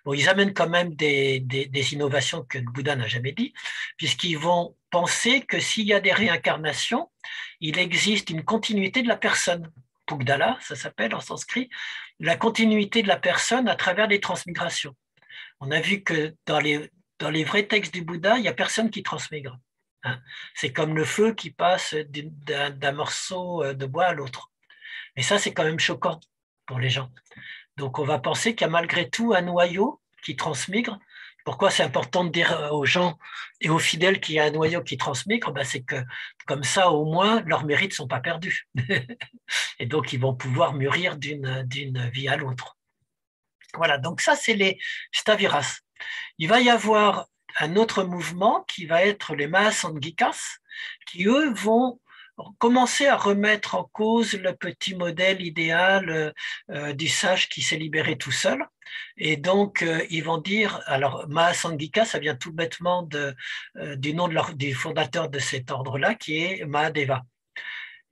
Bon, ils amènent quand même des innovations que le Bouddha n'a jamais dit, puisqu'ils vont penser que s'il y a des réincarnations, il existe une continuité de la personne. Pugdala, ça s'appelle en sanskrit, la continuité de la personne à travers les transmigrations. On a vu que dans les vrais textes du Bouddha, il n'y a personne qui transmigre. Hein. C'est comme le feu qui passe d'un morceau de bois à l'autre. Et ça, c'est quand même choquant pour les gens. Donc, on va penser qu'il y a malgré tout un noyau qui transmigre. Pourquoi c'est important de dire aux gens et aux fidèles qu'il y a un noyau qui transmigre? Ben, c'est que comme ça, au moins, leurs mérites ne sont pas perdus. Et donc, ils vont pouvoir mûrir d'une vie à l'autre. Voilà, donc ça, c'est les Staviras. Il va y avoir un autre mouvement qui va être les Mahasanghikas, qui, eux, vont commencer à remettre en cause le petit modèle idéal du sage qui s'est libéré tout seul. Et donc, ils vont dire, alors Mahasanghika, ça vient tout bêtement du nom du fondateur de cet ordre-là, qui est Mahadeva.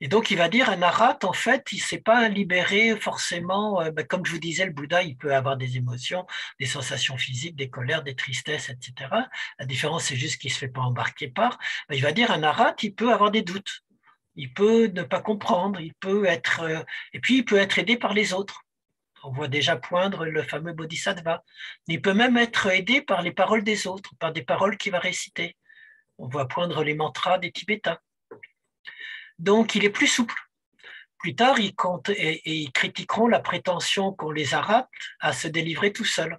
Et donc, il va dire, un arhat, en fait, il ne s'est pas libéré forcément, comme je vous disais, le Bouddha, il peut avoir des émotions, des sensations physiques, des colères, des tristesses, etc. La différence, c'est juste qu'il ne se fait pas embarquer par. Il va dire, un arhat, il peut avoir des doutes. Il peut ne pas comprendre, et puis il peut être aidé par les autres. On voit déjà poindre le fameux bodhisattva. Il peut même être aidé par les paroles des autres, par des paroles qu'il va réciter. On voit poindre les mantras des Tibétains. Donc il est plus souple Plus tard, et ils critiqueront la prétention qu'on les arrête à se délivrer tout seuls,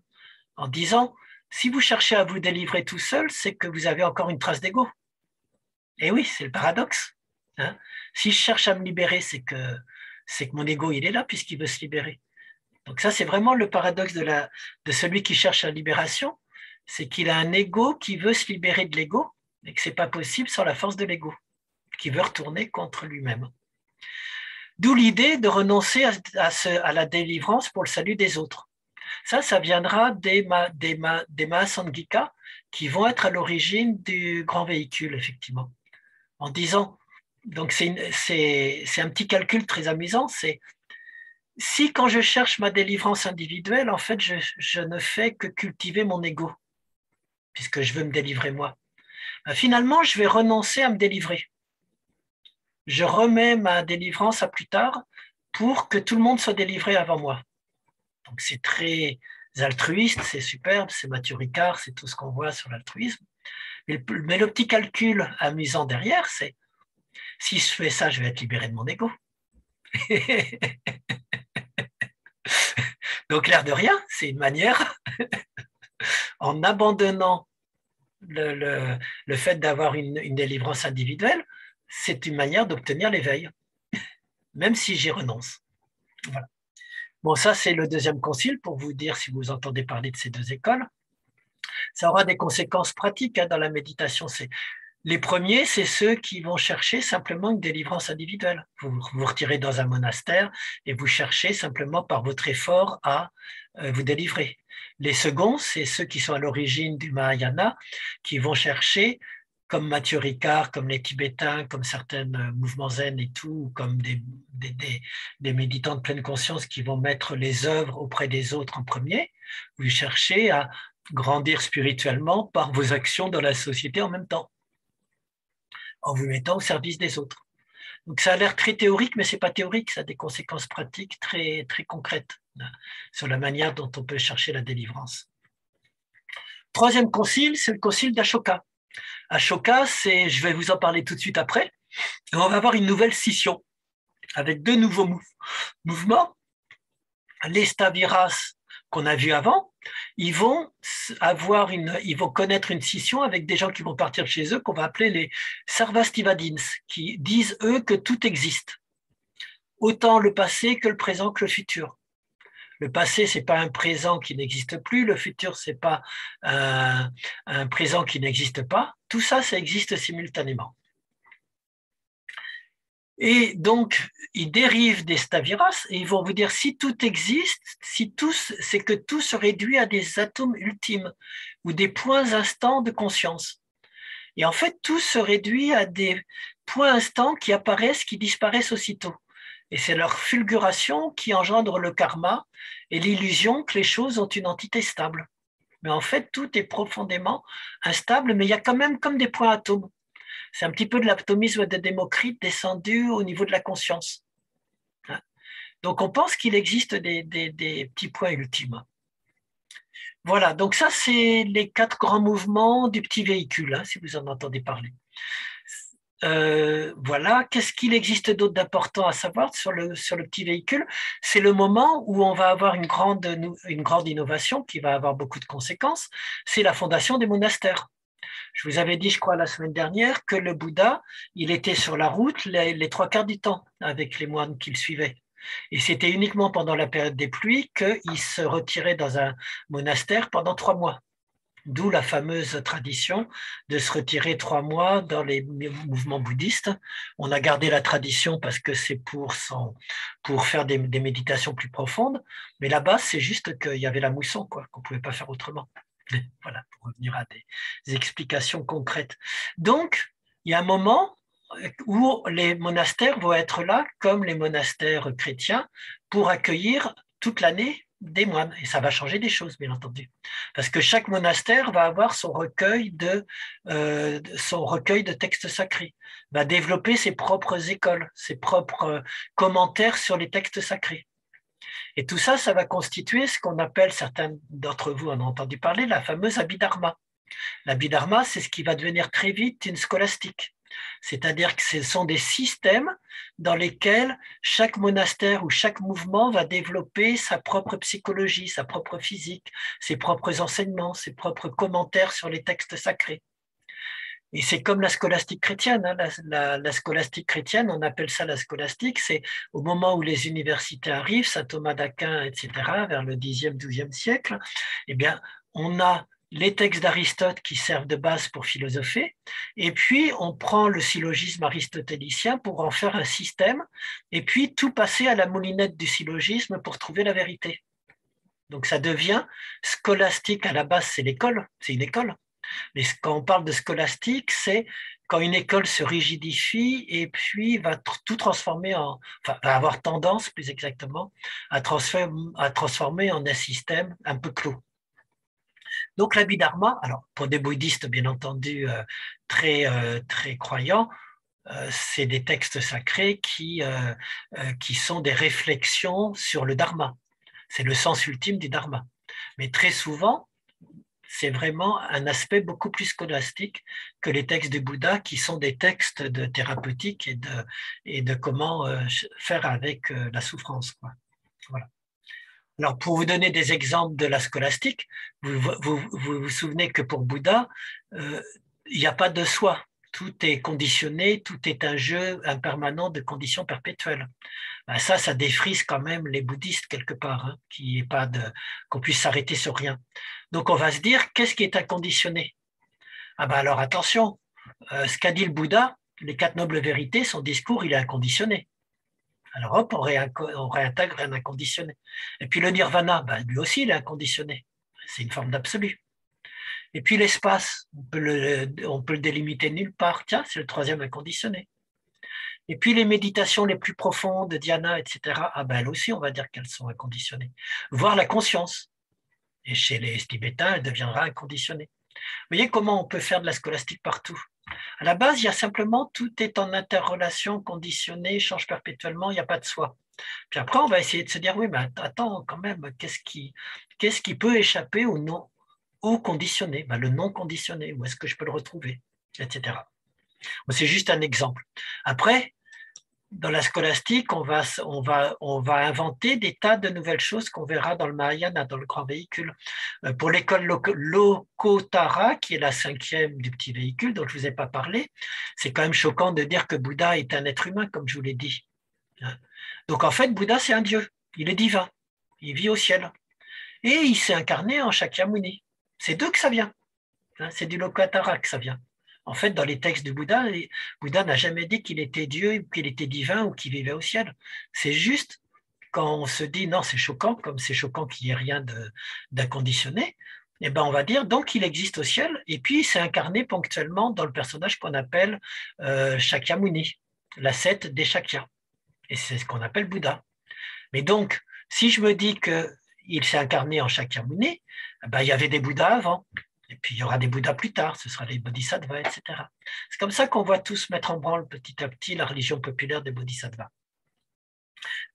en disant, si vous cherchez à vous délivrer tout seul, c'est que vous avez encore une trace d'ego. Et oui, c'est le paradoxe. Hein. Si je cherche à me libérer, c'est que mon ego, il est là puisqu'il veut se libérer. Donc ça, c'est vraiment le paradoxe de celui qui cherche la libération, c'est qu'il a un ego qui veut se libérer de l'ego et que ce n'est pas possible sans la force de l'ego, qui veut retourner contre lui-même. D'où l'idée de renoncer à la délivrance pour le salut des autres. Ça viendra des Mahasangika qui vont être à l'origine du grand véhicule, effectivement. En disant, donc c'est un petit calcul très amusant, c'est si quand je cherche ma délivrance individuelle, en fait, je ne fais que cultiver mon ego, puisque je veux me délivrer moi. Finalement, je vais renoncer à me délivrer. Je remets ma délivrance à plus tard pour que tout le monde soit délivré avant moi. Donc c'est très altruiste, c'est superbe, c'est Mathieu Ricard, c'est tout ce qu'on voit sur l'altruisme. Mais le petit calcul amusant derrière, c'est si je fais ça, je vais être libéré de mon ego. Donc l'air de rien, c'est une manière, en abandonnant le fait d'avoir une délivrance individuelle, c'est une manière d'obtenir l'éveil, même si j'y renonce. Voilà. Bon, ça c'est le deuxième concile pour vous dire si vous entendez parler de ces deux écoles. Ça aura des conséquences pratiques dans la méditation. Les premiers, c'est ceux qui vont chercher simplement une délivrance individuelle. Vous vous retirez dans un monastère et vous cherchez simplement par votre effort à vous délivrer. Les seconds, c'est ceux qui sont à l'origine du Mahayana, qui vont chercher, comme Mathieu Ricard, comme les Tibétains, comme certains mouvements zen et tout, comme des méditants de pleine conscience qui vont mettre les œuvres auprès des autres en premier. Vous cherchez à grandir spirituellement par vos actions dans la société en même temps, en vous mettant au service des autres. Donc ça a l'air très théorique, mais ce n'est pas théorique, ça a des conséquences pratiques très, très concrètes sur la manière dont on peut chercher la délivrance. Troisième concile, c'est le concile d'Ashoka. Ashoka, je vais vous en parler tout de suite après, et on va avoir une nouvelle scission avec deux nouveaux mouvements. Les Staviras qu'on a vus avant, ils vont connaître une scission avec des gens qui vont partir de chez eux, qu'on va appeler les Sarvastivadins, qui disent, eux, que tout existe. Autant le passé que le présent que le futur. Le passé, ce n'est pas un présent qui n'existe plus, le futur, ce n'est pas un présent qui n'existe pas. Tout ça, ça existe simultanément. Et donc, ils dérivent des Staviras et ils vont vous dire si tout existe, c'est que tout se réduit à des atomes ultimes ou des points instants de conscience. Et en fait, tout se réduit à des points instants qui apparaissent, qui disparaissent aussitôt. Et c'est leur fulguration qui engendre le karma et l'illusion que les choses ont une entité stable. Mais en fait, tout est profondément instable, mais il y a quand même comme des points atomes. C'est un petit peu de l'atomisme de Démocrite descendu au niveau de la conscience. Donc on pense qu'il existe des petits points ultimes. Voilà, donc ça c'est les 4 grands mouvements du petit véhicule, si vous en entendez parler. Voilà, qu'est-ce qu'il existe d'autre d'important à savoir sur le petit véhicule? C'est le moment où on va avoir une grande innovation qui va avoir beaucoup de conséquences, c'est la fondation des monastères. Je vous avais dit, je crois, la semaine dernière, que le Bouddha, il était sur la route les 3/4 du temps avec les moines qu'il suivait. Et c'était uniquement pendant la période des pluies qu'il se retirait dans un monastère pendant 3 mois. D'où la fameuse tradition de se retirer 3 mois dans les mouvements bouddhistes. On a gardé la tradition parce que c'est pour faire des méditations plus profondes. Mais là-bas, c'est juste qu'il y avait la mousson, qu'on ne pouvait pas faire autrement. Voilà, pour revenir à des explications concrètes. Donc, il y a un moment où les monastères vont être là, comme les monastères chrétiens, pour accueillir toute l'année des moines. Et ça va changer des choses, bien entendu. Parce que chaque monastère va avoir son recueil de textes sacrés, va développer ses propres écoles, ses propres commentaires sur les textes sacrés. Et tout ça, ça va constituer ce qu'on appelle, certains d'entre vous en ont entendu parler, la fameuse Abhidharma. L'Abhidharma, c'est ce qui va devenir très vite une scolastique. C'est-à-dire que ce sont des systèmes dans lesquels chaque monastère ou chaque mouvement va développer sa propre psychologie, sa propre physique, ses propres enseignements, ses propres commentaires sur les textes sacrés. Et c'est comme la scolastique chrétienne. Hein. La scolastique chrétienne, on appelle ça la scolastique, c'est au moment où les universités arrivent, saint Thomas d'Aquin, etc., vers le Xe, XIIe siècle, eh bien, on a les textes d'Aristote qui servent de base pour philosopher, et puis on prend le syllogisme aristotélicien pour en faire un système, et puis tout passer à la moulinette du syllogisme pour trouver la vérité. Donc ça devient scolastique. À la base, c'est l'école, c'est une école. Mais quand on parle de scolastique, c'est quand une école se rigidifie et puis va tout transformer enfin, va avoir tendance, plus exactement, à transformer en un système un peu clos. Donc l'Abhidharma, alors pour des bouddhistes bien entendu très croyants, c'est des textes sacrés qui sont des réflexions sur le dharma. C'est le sens ultime du dharma. Mais très souvent, c'est vraiment un aspect beaucoup plus scolastique que les textes du Bouddha, qui sont des textes de thérapeutique et de comment faire avec la souffrance, quoi. Voilà. Alors, pour vous donner des exemples de la scolastique, vous souvenez que pour Bouddha, il n'y a pas de soi. Tout est conditionné, tout est un jeu impermanent de conditions perpétuelles. Ben ça défrise quand même les bouddhistes quelque part, hein, qu'on puisse s'arrêter sur rien. Donc on va se dire, qu'est-ce qui est inconditionné? Ah ben alors attention, ce qu'a dit le Bouddha, les 4 nobles vérités, son discours, il est inconditionné. Alors hop, on réintègre un inconditionné. Et puis le nirvana, ben, lui aussi, il est inconditionné. C'est une forme d'absolu. Et puis l'espace, on peut le délimiter nulle part. Tiens, c'est le 3e inconditionné. Et puis les méditations les plus profondes, dhyana, etc., ah ben elles aussi, on va dire qu'elles sont inconditionnées. Voire la conscience. Et chez les tibétains, elle deviendra inconditionnée. Vous voyez comment on peut faire de la scolastique partout. À la base, il y a simplement, tout est en interrelation, conditionné, change perpétuellement, il n'y a pas de soi. Puis après, on va essayer de se dire, oui, mais attends, quand même, qu'est-ce qui peut échapper au non, au conditionné, ben, le non conditionné, où est-ce que je peux le retrouver, etc. Bon, c'est juste un exemple. Après, dans la scolastique, on va inventer des tas de nouvelles choses qu'on verra dans le Mahayana, dans le grand véhicule. Pour l'école Lokotara, qui est la 5e du petit véhicule dont je ne vous ai pas parlé, c'est quand même choquant de dire que Bouddha est un être humain, comme je vous l'ai dit. Donc en fait, Bouddha, c'est un dieu, il est divin, il vit au ciel. Et il s'est incarné en Shakyamuni. C'est d'eux que ça vient. C'est du Lokotara que ça vient. En fait, dans les textes du Bouddha, Bouddha n'a jamais dit qu'il était Dieu, qu'il était divin ou qu'il vivait au ciel. C'est juste quand on se dit non, c'est choquant, comme c'est choquant qu'il n'y ait rien d'inconditionné, eh ben on va dire donc il existe au ciel et puis il s'est incarné ponctuellement dans le personnage qu'on appelle Shakyamuni, l'ascète des Shakyas. Et c'est ce qu'on appelle Bouddha. Mais donc, si je me dis qu'il s'est incarné en Shakyamuni, ben, il y avait des Bouddhas avant. Et puis il y aura des Bouddhas plus tard, ce sera les Bodhisattvas, etc. C'est comme ça qu'on va tous mettre en branle petit à petit la religion populaire des Bodhisattvas.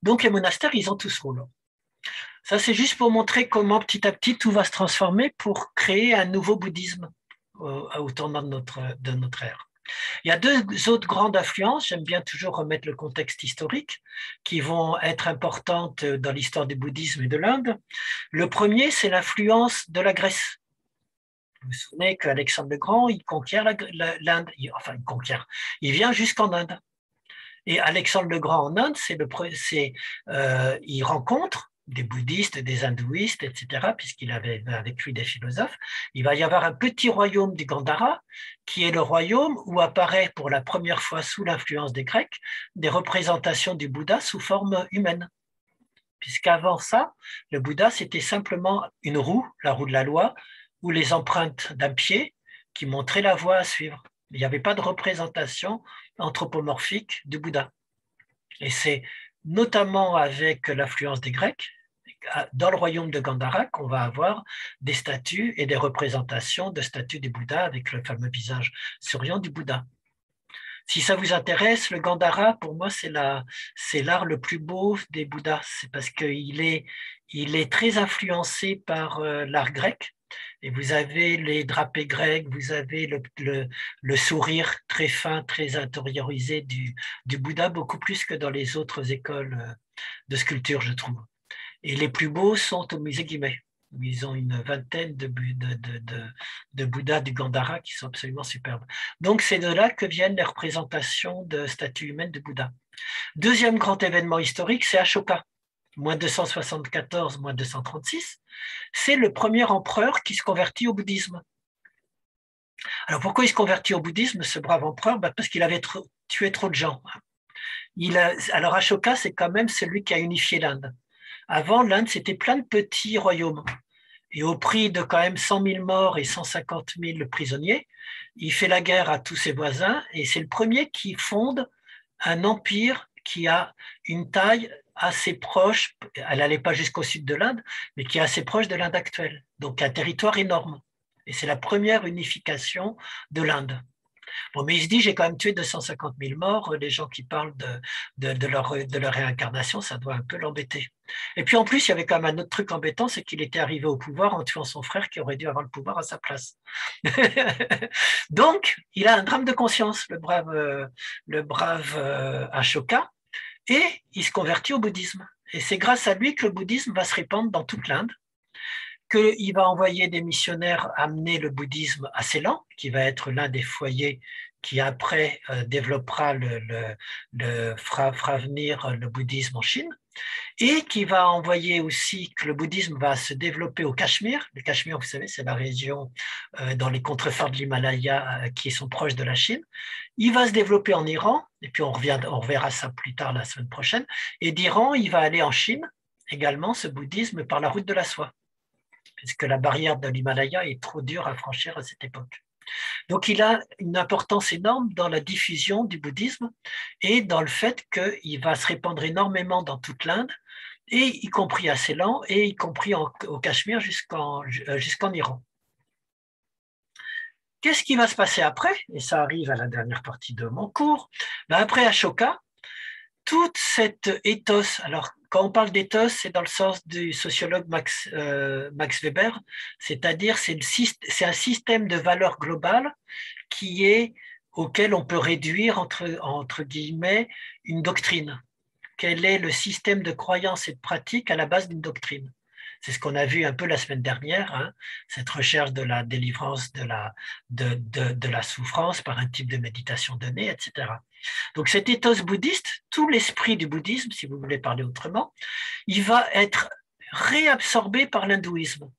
Donc les monastères, ils ont tout ce rôle. Ça, c'est juste pour montrer comment petit à petit tout va se transformer pour créer un nouveau bouddhisme au tournant de notre ère. Il y a 2 autres grandes influences, j'aime bien toujours remettre le contexte historique, qui vont être importantes dans l'histoire du bouddhisme et de l'Inde. Le premier, c'est l'influence de la Grèce. Vous vous souvenez qu'Alexandre le Grand, il conquiert l'Inde, il vient jusqu'en Inde. Et Alexandre le Grand en Inde, il rencontre des bouddhistes, des hindouistes, etc., puisqu'il avait avec lui des philosophes. Il va y avoir un petit royaume du Gandhara, qui est le royaume où apparaît pour la première fois sous l'influence des Grecs des représentations du Bouddha sous forme humaine. Puisqu'avant ça, le Bouddha, c'était simplement une roue, la roue de la loi, ou les empreintes d'un pied qui montraient la voie à suivre. Il n'y avait pas de représentation anthropomorphique du Bouddha. Et c'est notamment avec l'influence des Grecs, dans le royaume de Gandhara, qu'on va avoir des statues et des représentations de statues du Bouddha avec le fameux visage souriant du Bouddha. Si ça vous intéresse, le Gandhara, pour moi, c'est l'art le plus beau des Bouddhas. C'est parce qu'il est très influencé par l'art grec. Et vous avez les drapés grecs, vous avez le sourire très fin, très intériorisé du Bouddha, beaucoup plus que dans les autres écoles de sculpture, je trouve. Et les plus beaux sont au musée Guimet, où ils ont une vingtaine de Bouddhas du Gandhara qui sont absolument superbes. Donc c'est de là que viennent les représentations de statues humaines de Bouddha. Deuxième grand événement historique, c'est Ashoka, moins 274, moins 236. C'est le premier empereur qui se convertit au bouddhisme. Alors pourquoi il se convertit au bouddhisme, ce brave empereur? Parce qu'il avait tué trop de gens. Alors Ashoka, c'est quand même celui qui a unifié l'Inde. Avant, l'Inde, c'était plein de petits royaumes. Et au prix de quand même 100 000 morts et 150 000 prisonniers, il fait la guerre à tous ses voisins et c'est le premier qui fonde un empire qui a une taille assez proche, elle n'allait pas jusqu'au sud de l'Inde, mais qui est assez proche de l'Inde actuelle. Donc un territoire énorme. Et c'est la première unification de l'Inde. Bon, mais il se dit, j'ai quand même tué 250 000 morts, les gens qui parlent de leur réincarnation, ça doit un peu l'embêter. Et puis en plus, il y avait quand même un autre truc embêtant, c'est qu'il était arrivé au pouvoir en tuant son frère qui aurait dû avoir le pouvoir à sa place. Donc, il a un drame de conscience, le brave Ashoka, et il se convertit au bouddhisme. Et c'est grâce à lui que le bouddhisme va se répandre dans toute l'Inde, qu'il va envoyer des missionnaires amener le bouddhisme à Ceylan, qui va être l'un des foyers qui après développera fera venir le bouddhisme en Chine, et qui va envoyer aussi que le bouddhisme va se développer au Cachemire. Le Cachemire, vous savez, c'est la région dans les contreforts de l'Himalaya qui sont proches de la Chine. Il va se développer en Iran, et puis on reverra ça plus tard la semaine prochaine, et d'Iran, il va aller en Chine également, ce bouddhisme, par la route de la soie, puisque la barrière de l'Himalaya est trop dure à franchir à cette époque. Donc il a une importance énorme dans la diffusion du bouddhisme et dans le fait qu'il va se répandre énormément dans toute l'Inde, et y compris à Ceylan, et y compris au Cachemire jusqu'en Iran. Qu'est-ce qui va se passer après? Et ça arrive à la dernière partie de mon cours. Après Ashoka, toute cette ethos, alors quand on parle d'éthos, c'est dans le sens du sociologue Max Weber, c'est-à-dire c'est un système de valeurs globales auquel on peut réduire entre guillemets une doctrine. Quel est le système de croyance et de pratique à la base d'une doctrine? C'est ce qu'on a vu un peu la semaine dernière, hein, cette recherche de la délivrance de la souffrance par un type de méditation donné, etc. Donc cet ethos bouddhiste, tout l'esprit du bouddhisme, si vous voulez parler autrement, il va être réabsorbé par l'hindouisme.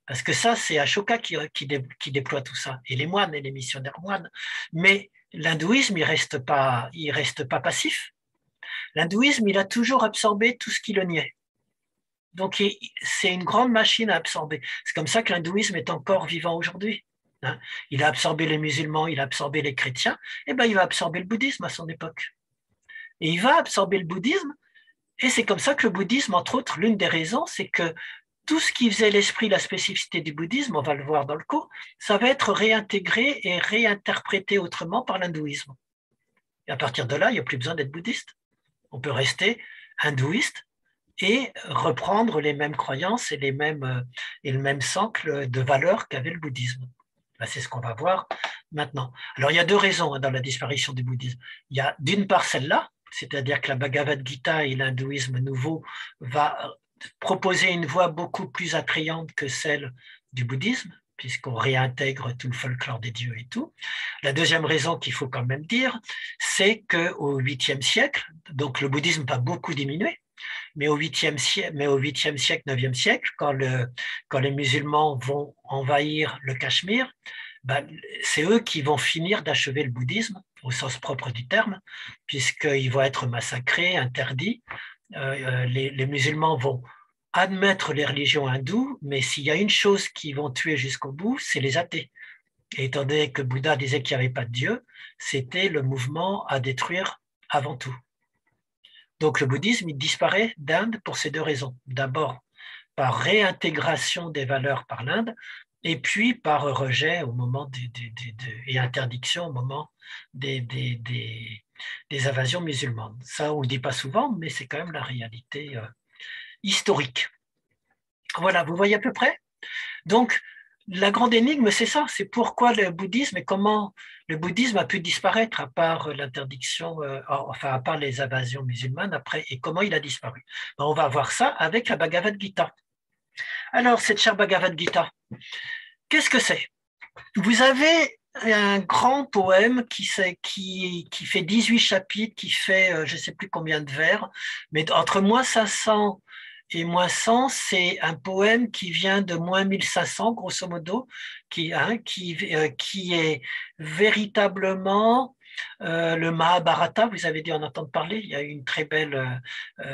Parce que ça, c'est Ashoka qui déploie tout ça, et les moines et les missionnaires moines. Mais l'hindouisme, il reste pas passif. L'hindouisme, il a toujours absorbé tout ce qui le niait. Donc, c'est une grande machine à absorber. C'est comme ça que l'hindouisme est encore vivant aujourd'hui. Hein. Il a absorbé les musulmans, il a absorbé les chrétiens, et ben il va absorber le bouddhisme à son époque. Et il va absorber le bouddhisme, et c'est comme ça que le bouddhisme, entre autres, l'une des raisons, c'est que tout ce qui faisait l'esprit, la spécificité du bouddhisme, on va le voir dans le cours, ça va être réintégré et réinterprété autrement par l'hindouisme. Et à partir de là, il n'y a plus besoin d'être bouddhiste. On peut rester hindouiste et reprendre les mêmes croyances et le même socle de valeurs qu'avait le bouddhisme. C'est ce qu'on va voir maintenant. Alors, il y a deux raisons dans la disparition du bouddhisme. Il y a d'une part celle-là, c'est-à-dire que la Bhagavad Gita et l'hindouisme nouveau va proposer une voie beaucoup plus attrayante que celle du bouddhisme, puisqu'on réintègre tout le folklore des dieux et tout. La deuxième raison qu'il faut quand même dire, c'est qu'au 8e siècle, donc le bouddhisme va beaucoup diminuer, mais au 8e siècle, 9e siècle, quand les musulmans vont envahir le Cachemire, c'est eux qui vont finir d'achever le bouddhisme, au sens propre du terme, puisqu'ils vont être massacrés, interdits. Les musulmans vont admettre les religions hindoues, mais s'il y a une chose qu'ils vont tuer jusqu'au bout, c'est les athées. Et étant donné que Bouddha disait qu'il n'y avait pas de Dieu, c'était le mouvement à détruire avant tout. Donc le bouddhisme, il disparaît d'Inde pour ces deux raisons. D'abord, par réintégration des valeurs par l'Inde, et puis par rejet au moment et interdiction au moment des invasions musulmanes. Ça, on ne le dit pas souvent, mais c'est quand même la réalité historique. Voilà, vous voyez à peu près? Donc, la grande énigme, c'est ça, c'est pourquoi le bouddhisme et comment le bouddhisme a pu disparaître à part l'interdiction, enfin à part les invasions musulmanes après, et comment il a disparu. Ben, on va voir ça avec la Bhagavad Gita. Alors, cette chère Bhagavad Gita, qu'est-ce que c'est? Vous avez un grand poème qui fait 18 chapitres, qui fait je ne sais plus combien de vers, mais entre moins 500 et moins 100, c'est un poème qui vient de moins 1500, grosso modo, qui est véritablement le Mahabharata. Vous avez dû en entendre parler. Il y a eu une très belle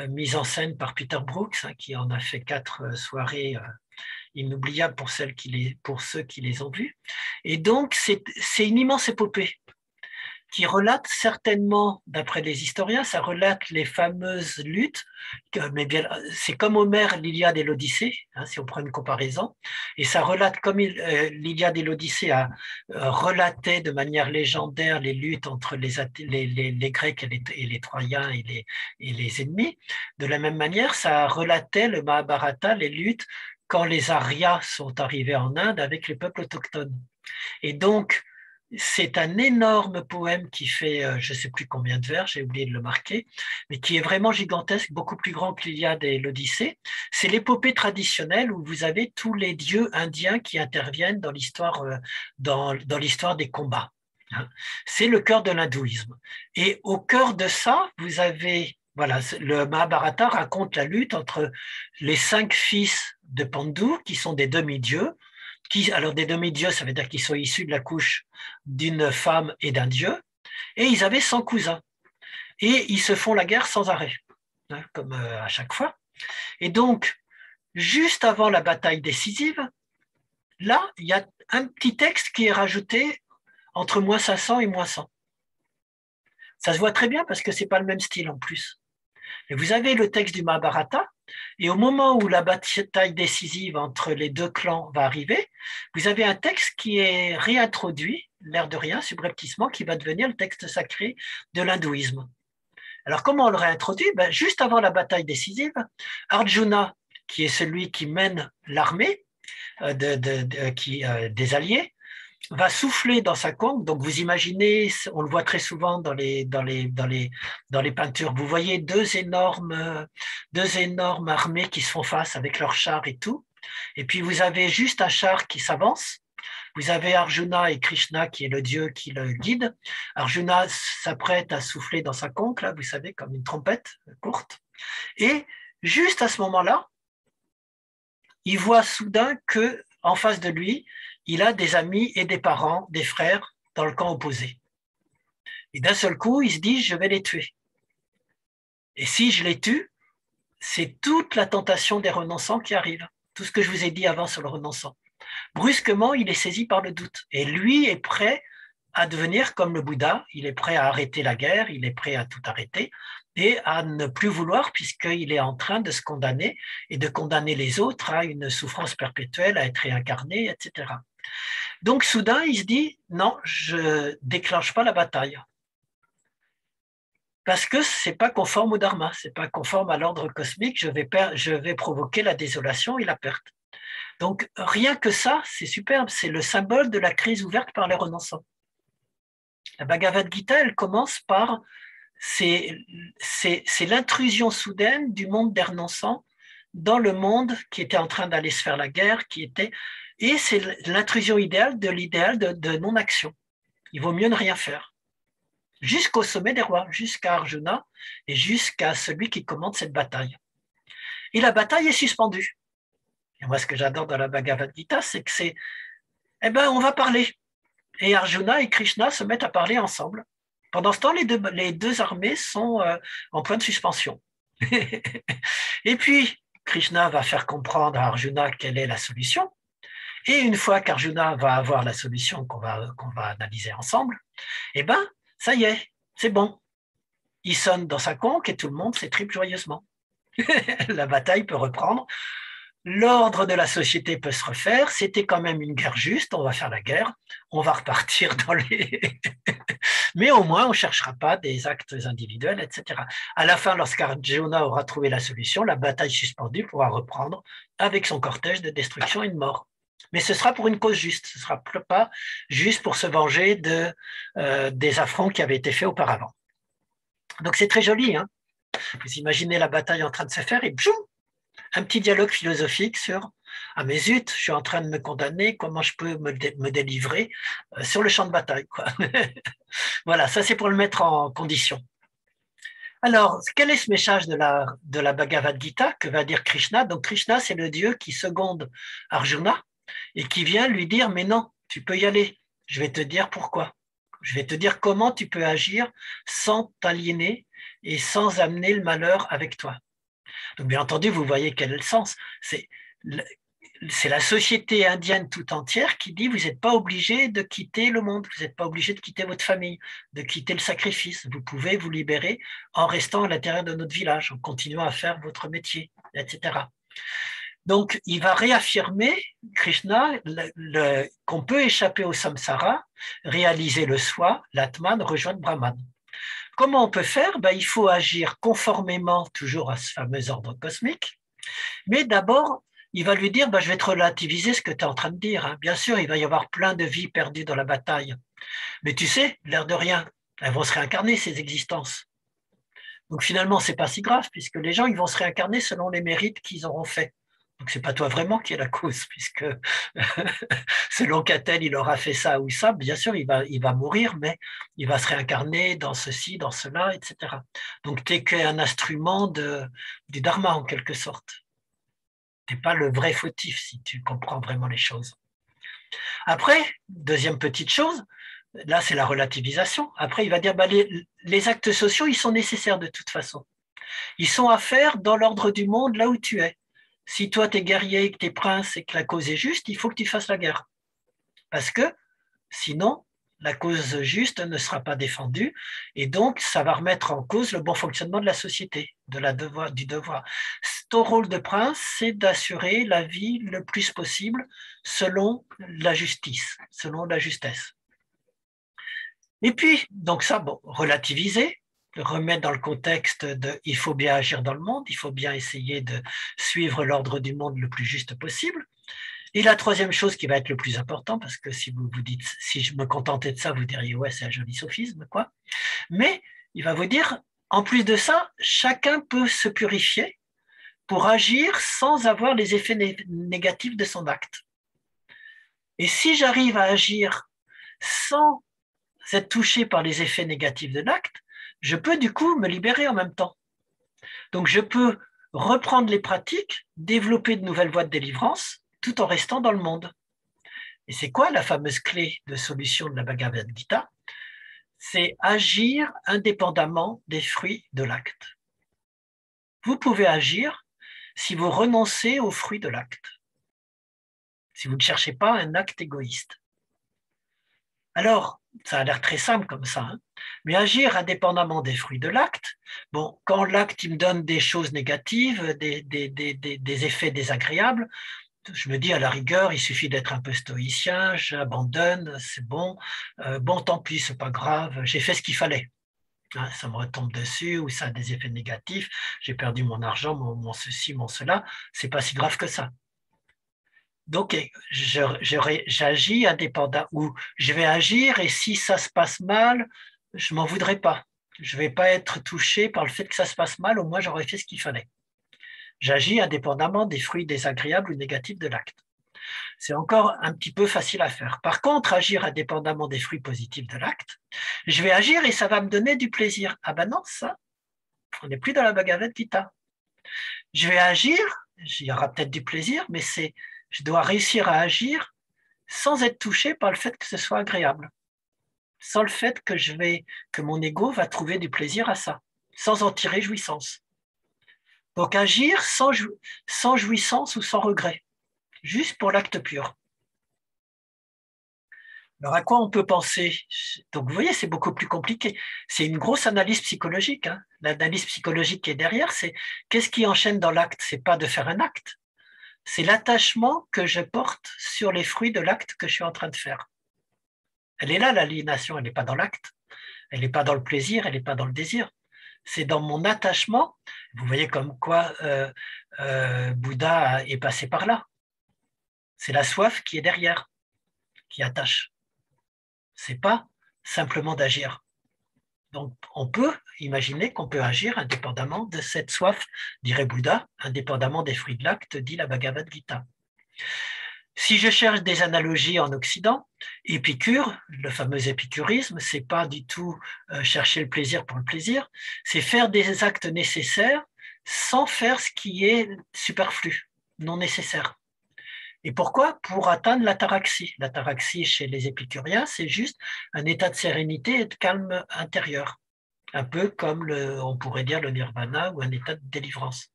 mise en scène par Peter Brooks, hein, qui en a fait 4 soirées inoubliables pour ceux qui les ont vus. Et donc, c'est une immense épopée qui relate certainement, d'après les historiens, ça relate les fameuses luttes, mais bien, c'est comme Homère, l'Iliade et l'Odyssée, hein, si on prend une comparaison, et ça relate comme l'Iliade et l'Odyssée a relaté de manière légendaire les luttes entre les Grecs et les Troyens et les ennemis. De la même manière, ça relatait le Mahabharata, les luttes quand les Aryas sont arrivés en Inde avec les peuples autochtones. Et donc, c'est un énorme poème qui fait je ne sais plus combien de vers, j'ai oublié de le marquer, mais qui est vraiment gigantesque, beaucoup plus grand que l'Iliade et l'Odyssée. C'est l'épopée traditionnelle où vous avez tous les dieux indiens qui interviennent dans l'histoire dans l'histoire des combats. C'est le cœur de l'hindouisme. Et au cœur de ça, vous avez, voilà, le Mahabharata raconte la lutte entre les 5 fils de Pandu, qui sont des demi-dieux, alors des demi-dieux, ça veut dire qu'ils sont issus de la couche d'une femme et d'un dieu, et ils avaient 100 cousins. Et ils se font la guerre sans arrêt, hein, comme à chaque fois. Et donc, juste avant la bataille décisive, là, il y a un petit texte qui est rajouté entre moins 500 et moins 100. Ça se voit très bien parce que ce n'est pas le même style en plus. Et vous avez le texte du Mahabharata, et au moment où la bataille décisive entre les deux clans va arriver, vous avez un texte qui est réintroduit, l'air de rien, subrepticement, qui va devenir le texte sacré de l'hindouisme. Alors comment on le réintroduit? Juste avant la bataille décisive, Arjuna, qui est celui qui mène l'armée des alliés, va souffler dans sa conque. Donc vous imaginez, on le voit très souvent dans les peintures, vous voyez deux énormes armées qui se font face avec leurs chars et tout. Et puis vous avez juste un char qui s'avance. Vous avez Arjuna et Krishna qui est le dieu qui le guide. Arjuna s'apprête à souffler dans sa conque, là, vous savez, comme une trompette courte. Et juste à ce moment-là, il voit soudain que en face de lui, il a des amis et des parents, des frères dans le camp opposé. Et d'un seul coup, il se dit, je vais les tuer. Et si je les tue, c'est toute la tentation des renonçants qui arrive. Tout ce que je vous ai dit avant sur le renonçant. Brusquement, il est saisi par le doute. Et lui est prêt à devenir comme le Bouddha. Il est prêt à arrêter la guerre, il est prêt à tout arrêter et à ne plus vouloir puisqu'il est en train de se condamner et de condamner les autres à une souffrance perpétuelle, à être réincarné, etc. Donc soudain, il se dit, non, je ne déclenche pas la bataille. Parce que ce n'est pas conforme au dharma, ce n'est pas conforme à l'ordre cosmique, je vais provoquer la désolation et la perte. Donc rien que ça, c'est superbe, c'est le symbole de la crise ouverte par les renonçants. La Bhagavad Gita, elle commence par, c'est l'intrusion soudaine du monde des renonçants dans le monde qui était en train d'aller se faire la guerre, et c'est l'intrusion idéale de non-action. Il vaut mieux ne rien faire. Jusqu'au sommet des rois, jusqu'à Arjuna et jusqu'à celui qui commande cette bataille. Et la bataille est suspendue. Et moi, ce que j'adore dans la Bhagavad Gita, c'est que on va parler. Et Arjuna et Krishna se mettent à parler ensemble. Pendant ce temps, les deux armées sont en point de suspension. Et puis, Krishna va faire comprendre à Arjuna quelle est la solution. Et une fois qu'Arjuna va avoir la solution qu'on va analyser ensemble, ça y est, c'est bon. Il sonne dans sa conque et tout le monde s'étripe joyeusement. La bataille peut reprendre. L'ordre de la société peut se refaire. C'était quand même une guerre juste. On va faire la guerre. On va repartir dans les... Mais au moins, on ne cherchera pas des actes individuels, etc. À la fin, lorsqu'Arjuna aura trouvé la solution, la bataille suspendue pourra reprendre avec son cortège de destruction et de mort. Mais ce sera pour une cause juste, ce ne sera pas juste pour se venger des affronts qui avaient été faits auparavant. Donc c'est très joli, hein. Vous imaginez la bataille en train de se faire et boum, un petit dialogue philosophique sur « Ah mais zut, je suis en train de me condamner, comment je peux me délivrer sur le champ de bataille, quoi. » Voilà, ça c'est pour le mettre en condition. Alors, quel est ce message de la Bhagavad Gita que va dire Krishna? Donc Krishna, c'est le dieu qui seconde Arjuna et qui vient lui dire « Mais non, tu peux y aller, je vais te dire pourquoi. Je vais te dire comment tu peux agir sans t'aliéner et sans amener le malheur avec toi. » Donc, bien entendu, vous voyez quel est le sens. C'est la société indienne tout entière qui dit vous n'êtes pas obligé de quitter le monde, vous n'êtes pas obligé de quitter votre famille, de quitter le sacrifice. Vous pouvez vous libérer en restant à l'intérieur de notre village, en continuant à faire votre métier, etc. Donc, il va réaffirmer, Krishna, qu'on peut échapper au samsara, réaliser le soi, l'atman, rejoindre Brahman. Comment on peut faire? Il faut agir conformément toujours à ce fameux ordre cosmique, mais d'abord, il va lui dire, je vais te relativiser ce que tu es en train de dire. Hein. Bien sûr, il va y avoir plein de vies perdues dans la bataille, mais tu sais, l'air de rien, elles vont se réincarner, ces existences. Donc finalement, ce n'est pas si grave, puisque les gens ils vont se réincarner selon les mérites qu'ils auront faits. Donc ce n'est pas toi vraiment qui est la cause, puisque selon qu'un tel il aura fait ça ou ça, bien sûr, il va mourir, mais il va se réincarner dans ceci, dans cela, etc. Donc tu n'es qu'un instrument du dharma, en quelque sorte. Tu n'es pas le vrai fautif, si tu comprends vraiment les choses. Après, deuxième petite chose, là c'est la relativisation. Après, il va dire, les actes sociaux, ils sont nécessaires de toute façon. Ils sont à faire dans l'ordre du monde, là où tu es. Si toi, tu es guerrier, que tu es prince et que la cause est juste, il faut que tu fasses la guerre. Parce que sinon, la cause juste ne sera pas défendue et donc ça va remettre en cause le bon fonctionnement de la société, du devoir. Ton rôle de prince, c'est d'assurer la vie le plus possible selon la justice, selon la justesse. Et puis, donc ça, relativiser, remettre dans le contexte de il faut bien agir dans le monde, il faut bien essayer de suivre l'ordre du monde le plus juste possible. Et la troisième chose qui va être le plus important, parce que si vous vous dites, si je me contentais de ça, vous diriez, ouais, c'est un joli sophisme, quoi. Mais il va vous dire, en plus de ça, chacun peut se purifier pour agir sans avoir les effets négatifs de son acte. Et si j'arrive à agir sans être touché par les effets négatifs de l'acte, je peux du coup me libérer en même temps. Donc je peux reprendre les pratiques, développer de nouvelles voies de délivrance, tout en restant dans le monde. Et c'est quoi la fameuse clé de solution de la Bhagavad Gita? C'est agir indépendamment des fruits de l'acte. Vous pouvez agir si vous renoncez aux fruits de l'acte, si vous ne cherchez pas un acte égoïste. Alors, ça a l'air très simple comme ça, hein, mais agir indépendamment des fruits de l'acte, quand l'acte il me donne des choses négatives, des effets désagréables, je me dis à la rigueur, il suffit d'être un peu stoïcien, j'abandonne, c'est bon, tant pis, c'est pas grave, j'ai fait ce qu'il fallait. Hein, ça me retombe dessus ou ça a des effets négatifs, j'ai perdu mon argent, mon ceci, mon cela, c'est pas si grave que ça. Donc, j'agis indépendant ou je vais agir et si ça se passe mal, je m'en voudrais pas. Je vais pas être touché par le fait que ça se passe mal, au moins j'aurais fait ce qu'il fallait. J'agis indépendamment des fruits désagréables ou négatifs de l'acte. C'est encore un petit peu facile à faire. Par contre, agir indépendamment des fruits positifs de l'acte, je vais agir et ça va me donner du plaisir. Ah ben non, ça, on n'est plus dans la Bhagavad Gita. Je vais agir, il y aura peut-être du plaisir, mais je dois réussir à agir sans être touché par le fait que ce soit agréable, sans le fait que mon ego va trouver du plaisir à ça, sans en tirer jouissance. Donc agir sans jouissance ou sans regret, juste pour l'acte pur. Alors à quoi on peut penser? Donc vous voyez, c'est beaucoup plus compliqué. C'est une grosse analyse psychologique. Hein. L'analyse psychologique qui est derrière, c'est qu'est-ce qui enchaîne dans l'acte? C'est pas de faire un acte, c'est l'attachement que je porte sur les fruits de l'acte que je suis en train de faire. Elle est là, l'aliénation, elle n'est pas dans l'acte, elle n'est pas dans le plaisir, elle n'est pas dans le désir. C'est dans mon attachement. Vous voyez comme quoi Bouddha est passé par là. C'est la soif qui est derrière, qui attache. Ce n'est pas simplement d'agir. Donc, on peut imaginer qu'on peut agir indépendamment de cette soif, dirait Bouddha, indépendamment des fruits de l'acte, dit la Bhagavad Gita. Si je cherche des analogies en Occident, Épicure, le fameux épicurisme, c'est pas du tout chercher le plaisir pour le plaisir, c'est faire des actes nécessaires sans faire ce qui est superflu, non nécessaire. Et pourquoi? Pour atteindre l'ataraxie. L'ataraxie chez les épicuriens, c'est juste un état de sérénité et de calme intérieur, un peu comme on pourrait dire le nirvana ou un état de délivrance.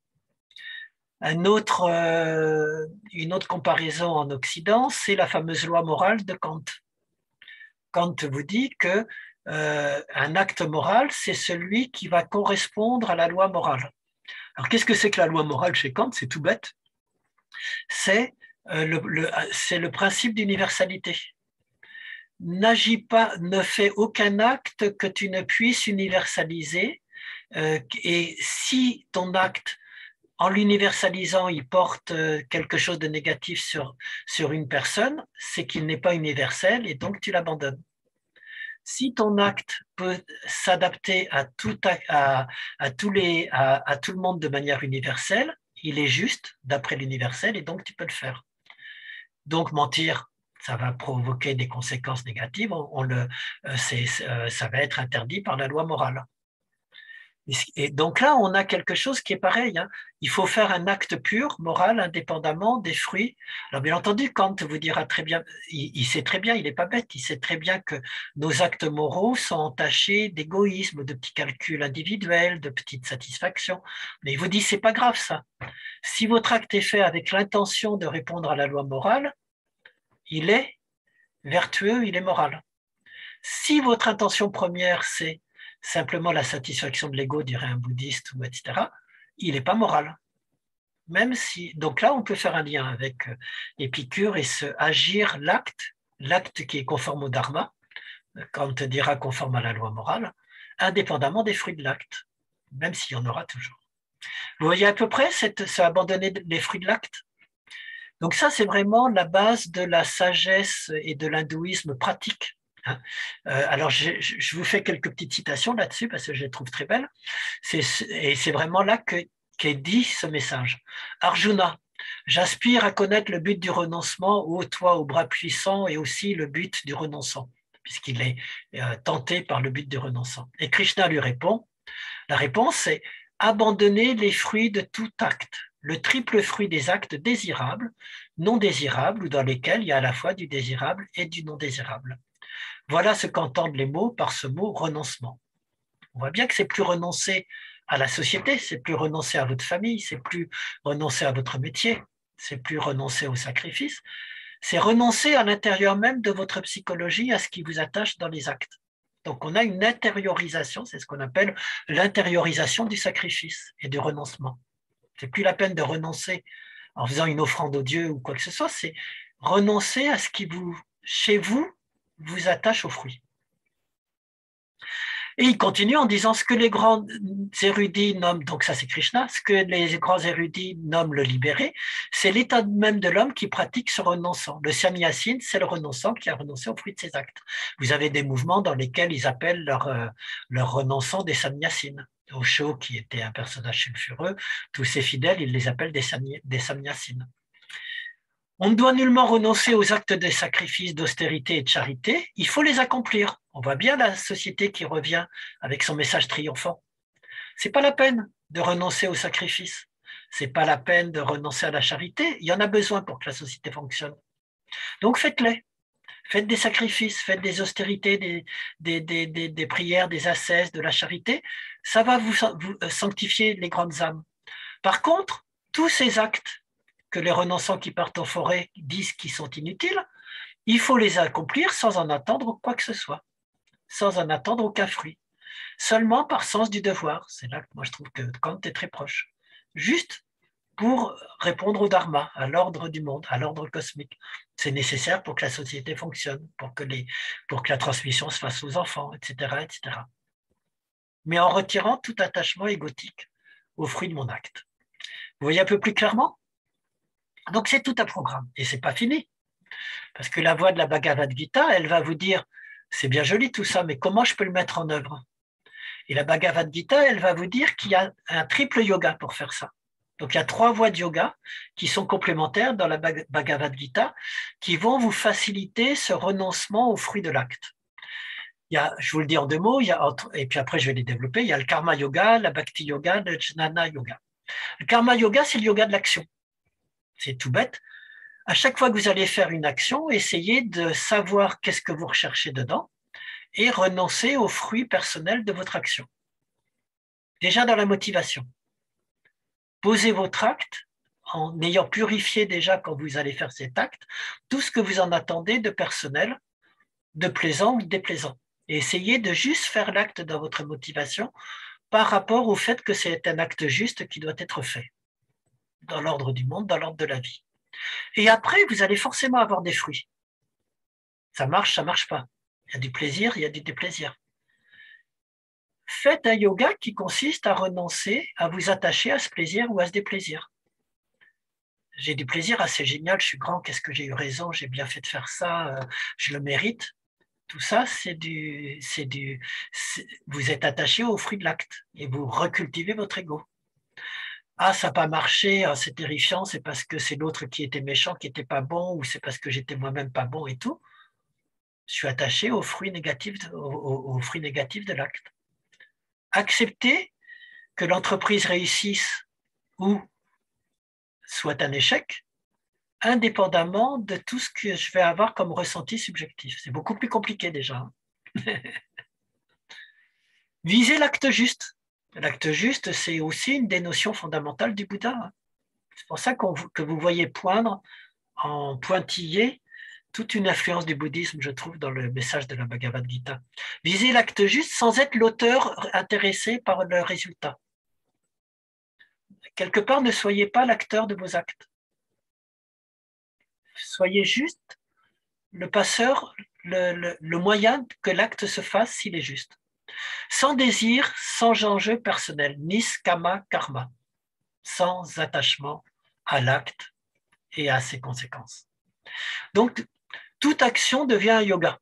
Une autre comparaison en Occident, c'est la fameuse loi morale de Kant. Kant vous dit que un acte moral, c'est celui qui va correspondre à la loi morale. Alors, qu'est-ce que c'est que la loi morale chez Kant? C'est tout bête. C'est le principe d'universalité. N'agis pas, ne fais aucun acte que tu ne puisses universaliser. Et si ton acte, en l'universalisant, il porte quelque chose de négatif sur une personne, c'est qu'il n'est pas universel et donc tu l'abandonnes. Si ton acte peut s'adapter à tout le monde de manière universelle, il est juste d'après l'universel et donc tu peux le faire. Donc mentir, ça va provoquer des conséquences négatives, ça va être interdit par la loi morale. Et donc là, on a quelque chose qui est pareil. Hein. Il faut faire un acte pur, moral, indépendamment des fruits. Alors bien entendu, Kant vous dira très bien, il sait très bien, il n'est pas bête, il sait très bien que nos actes moraux sont entachés d'égoïsme, de petits calculs individuels, de petites satisfactions. Mais il vous dit, c'est pas grave ça. Si votre acte est fait avec l'intention de répondre à la loi morale, il est vertueux, il est moral. Si votre intention première, c'est simplement la satisfaction de l'ego, dirait un bouddhiste, ou etc., il n'est pas moral. Même si, donc là, on peut faire un lien avec Épicure et agir l'acte qui est conforme au dharma, Kant dira conforme à la loi morale, indépendamment des fruits de l'acte, même s'il y en aura toujours. Vous voyez à peu près abandonner les fruits de l'acte. Donc ça, c'est vraiment la base de la sagesse et de l'hindouisme pratique. Alors, je vous fais quelques petites citations là-dessus parce que je les trouve très belles. Et c'est vraiment là qu'est dit ce message. Arjuna, j'aspire à connaître le but du renoncement, ô toi au bras puissant, et aussi le but du renonçant, puisqu'il est tenté par le but du renonçant. Et Krishna lui répond, la réponse est abandonner les fruits de tout acte, le triple fruit des actes désirables, non désirables, ou dans lesquels il y a à la fois du désirable et du non désirable. Voilà ce qu'entendent les mots par ce mot renoncement. On voit bien que c'est plus renoncer à la société, c'est plus renoncer à votre famille, c'est plus renoncer à votre métier, c'est plus renoncer au sacrifice, c'est renoncer à l'intérieur même de votre psychologie à ce qui vous attache dans les actes. Donc on a une intériorisation, c'est ce qu'on appelle l'intériorisation du sacrifice et du renoncement. C'est plus la peine de renoncer en faisant une offrande au Dieu ou quoi que ce soit, c'est renoncer à ce qui chez vous attache aux fruits. Et il continue en disant ce que les grands érudits nomment, donc ça c'est Krishna, ce que les grands érudits nomment le libéré, c'est l'état même de l'homme qui pratique ce renonçant. Le sannyasine, c'est le renonçant qui a renoncé aux fruits de ses actes. Vous avez des mouvements dans lesquels ils appellent leur renonçant des sannyasines. Osho, qui était un personnage sulfureux, tous ses fidèles, ils les appellent des sannyasines. On ne doit nullement renoncer aux actes de sacrifice, d'austérité et de charité, il faut les accomplir. On voit bien la société qui revient avec son message triomphant. C'est pas la peine de renoncer au sacrifice, c'est pas la peine de renoncer à la charité, il y en a besoin pour que la société fonctionne. Donc faites-les, faites des sacrifices, faites des austérités, des prières, des ascèses, de la charité, ça va vous sanctifier les grandes âmes. Par contre, tous ces actes que les renonçants qui partent en forêt disent qu'ils sont inutiles, il faut les accomplir sans en attendre quoi que ce soit, sans en attendre aucun fruit, seulement par sens du devoir. C'est là que moi je trouve que Kant est très proche. Juste pour répondre au dharma, à l'ordre du monde, à l'ordre cosmique. C'est nécessaire pour que la société fonctionne, pour que la transmission se fasse aux enfants, etc., etc. Mais en retirant tout attachement égotique au fruit de mon acte. Vous voyez un peu plus clairement ? Donc c'est tout un programme et c'est pas fini. Parce que la voix de la Bhagavad Gita, elle va vous dire, c'est bien joli tout ça, mais comment je peux le mettre en œuvre? Et la Bhagavad Gita, elle va vous dire qu'il y a un triple yoga pour faire ça. Donc il y a 3 voies de yoga qui sont complémentaires dans la Bhagavad Gita, qui vont vous faciliter ce renoncement au fruit de l'acte. Je vous le dis en 2 mots, et puis après je vais les développer, il y a le karma yoga, la bhakti yoga, le jnana yoga. Le karma yoga, c'est le yoga de l'action. C'est tout bête. À chaque fois que vous allez faire une action, essayez de savoir qu'est-ce que vous recherchez dedans et renoncer aux fruits personnels de votre action. Déjà dans la motivation. Posez votre acte en ayant purifié déjà quand vous allez faire cet acte tout ce que vous en attendez de personnel, de plaisant ou de déplaisant. Et essayez de juste faire l'acte dans votre motivation par rapport au fait que c'est un acte juste qui doit être fait dans l'ordre du monde, dans l'ordre de la vie. Et après, vous allez forcément avoir des fruits. Ça marche pas. Il y a du plaisir, il y a du déplaisir. Faites un yoga qui consiste à renoncer à vous attacher à ce plaisir ou à ce déplaisir. J'ai du plaisir, c'est génial, je suis grand, qu'est-ce que j'ai eu raison, j'ai bien fait de faire ça, je le mérite. Tout ça, vous êtes attaché au fruit de l'acte et vous recultivez votre ego. Ah, ça n'a pas marché, ah, c'est terrifiant, c'est parce que c'est l'autre qui était méchant, qui n'était pas bon, ou c'est parce que j'étais moi-même pas bon et tout. Je suis attaché au fruit négatif, au fruit négatif de l'acte. Accepter que l'entreprise réussisse ou soit un échec, indépendamment de tout ce que je vais avoir comme ressenti subjectif. C'est beaucoup plus compliqué déjà. Viser l'acte juste. L'acte juste, c'est aussi une des notions fondamentales du Bouddha. C'est pour ça que vous voyez poindre en pointillé toute une influence du bouddhisme, je trouve, dans le message de la Bhagavad Gita. Viser l'acte juste sans être l'auteur intéressé par le résultat. Quelque part, ne soyez pas l'acteur de vos actes. Soyez juste le passeur, le moyen que l'acte se fasse s'il est juste. Sans désir, sans enjeu personnel, niskama karma, sans attachement à l'acte et à ses conséquences. Donc, toute action devient un yoga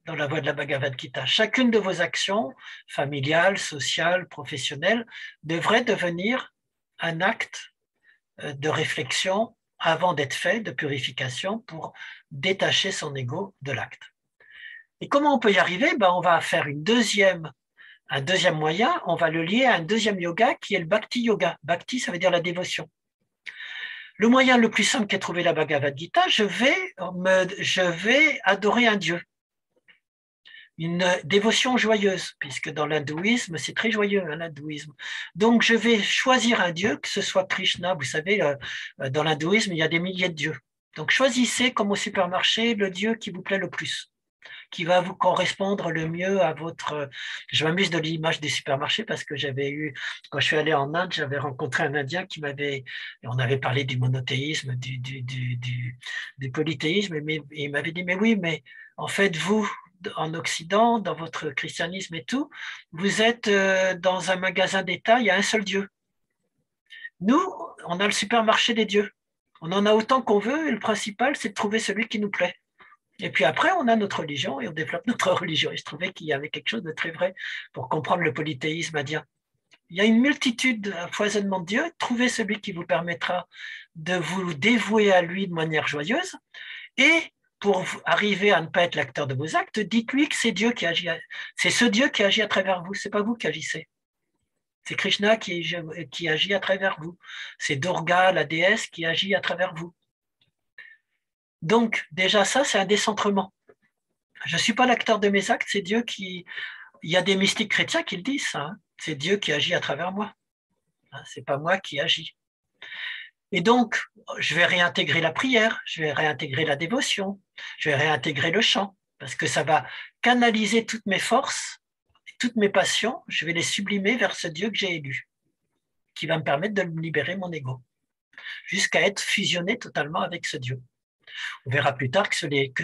dans la voie de la Bhagavad Gita. Chacune de vos actions, familiales, sociales, professionnelles, devrait devenir un acte de réflexion avant d'être fait, de purification, pour détacher son ego de l'acte. Et comment on peut y arriver? On va faire un deuxième moyen, on va le lier à un deuxième yoga qui est le Bhakti Yoga. Bhakti, ça veut dire la dévotion. Le moyen le plus simple qu'est trouvé la Bhagavad Gita, je vais adorer un Dieu. Une dévotion joyeuse, puisque dans l'hindouisme, c'est très joyeux, l'hindouisme. Donc, je vais choisir un Dieu, que ce soit Krishna. Vous savez, dans l'hindouisme, il y a des milliers de dieux. Donc, choisissez, comme au supermarché, le Dieu qui vous plaît le plus, qui va vous correspondre le mieux à votre... Je m'amuse de l'image des supermarchés parce que quand je suis allé en Inde, j'avais rencontré un Indien on avait parlé du monothéisme, du polythéisme, et il m'avait dit, mais oui, mais en fait, vous, en Occident, dans votre christianisme et tout, vous êtes dans un magasin d'État, il y a un seul Dieu. Nous, on a le supermarché des dieux. On en a autant qu'on veut et le principal, c'est de trouver celui qui nous plaît. Et puis après, on a notre religion et on développe notre religion. Et je trouvais qu'il y avait quelque chose de très vrai pour comprendre le polythéisme indien. Il y a une multitude, un foisonnement de dieux. Trouvez celui qui vous permettra de vous dévouer à lui de manière joyeuse. Et pour arriver à ne pas être l'acteur de vos actes, dites-lui que c'est Dieu qui agit. C'est ce Dieu qui agit à travers vous. C'est pas vous qui agissez. C'est Krishna qui agit à travers vous. C'est Durga, la déesse, qui agit à travers vous. Donc, déjà ça, c'est un décentrement. Je ne suis pas l'acteur de mes actes, c'est Dieu qui... Il y a des mystiques chrétiens qui le disent, ça, hein. C'est Dieu qui agit à travers moi. Ce n'est pas moi qui agis. Et donc, je vais réintégrer la prière, je vais réintégrer la dévotion, je vais réintégrer le chant, parce que ça va canaliser toutes mes forces, toutes mes passions, je vais les sublimer vers ce Dieu que j'ai élu, qui va me permettre de me libérer mon ego, jusqu'à être fusionné totalement avec ce Dieu. On verra plus tard que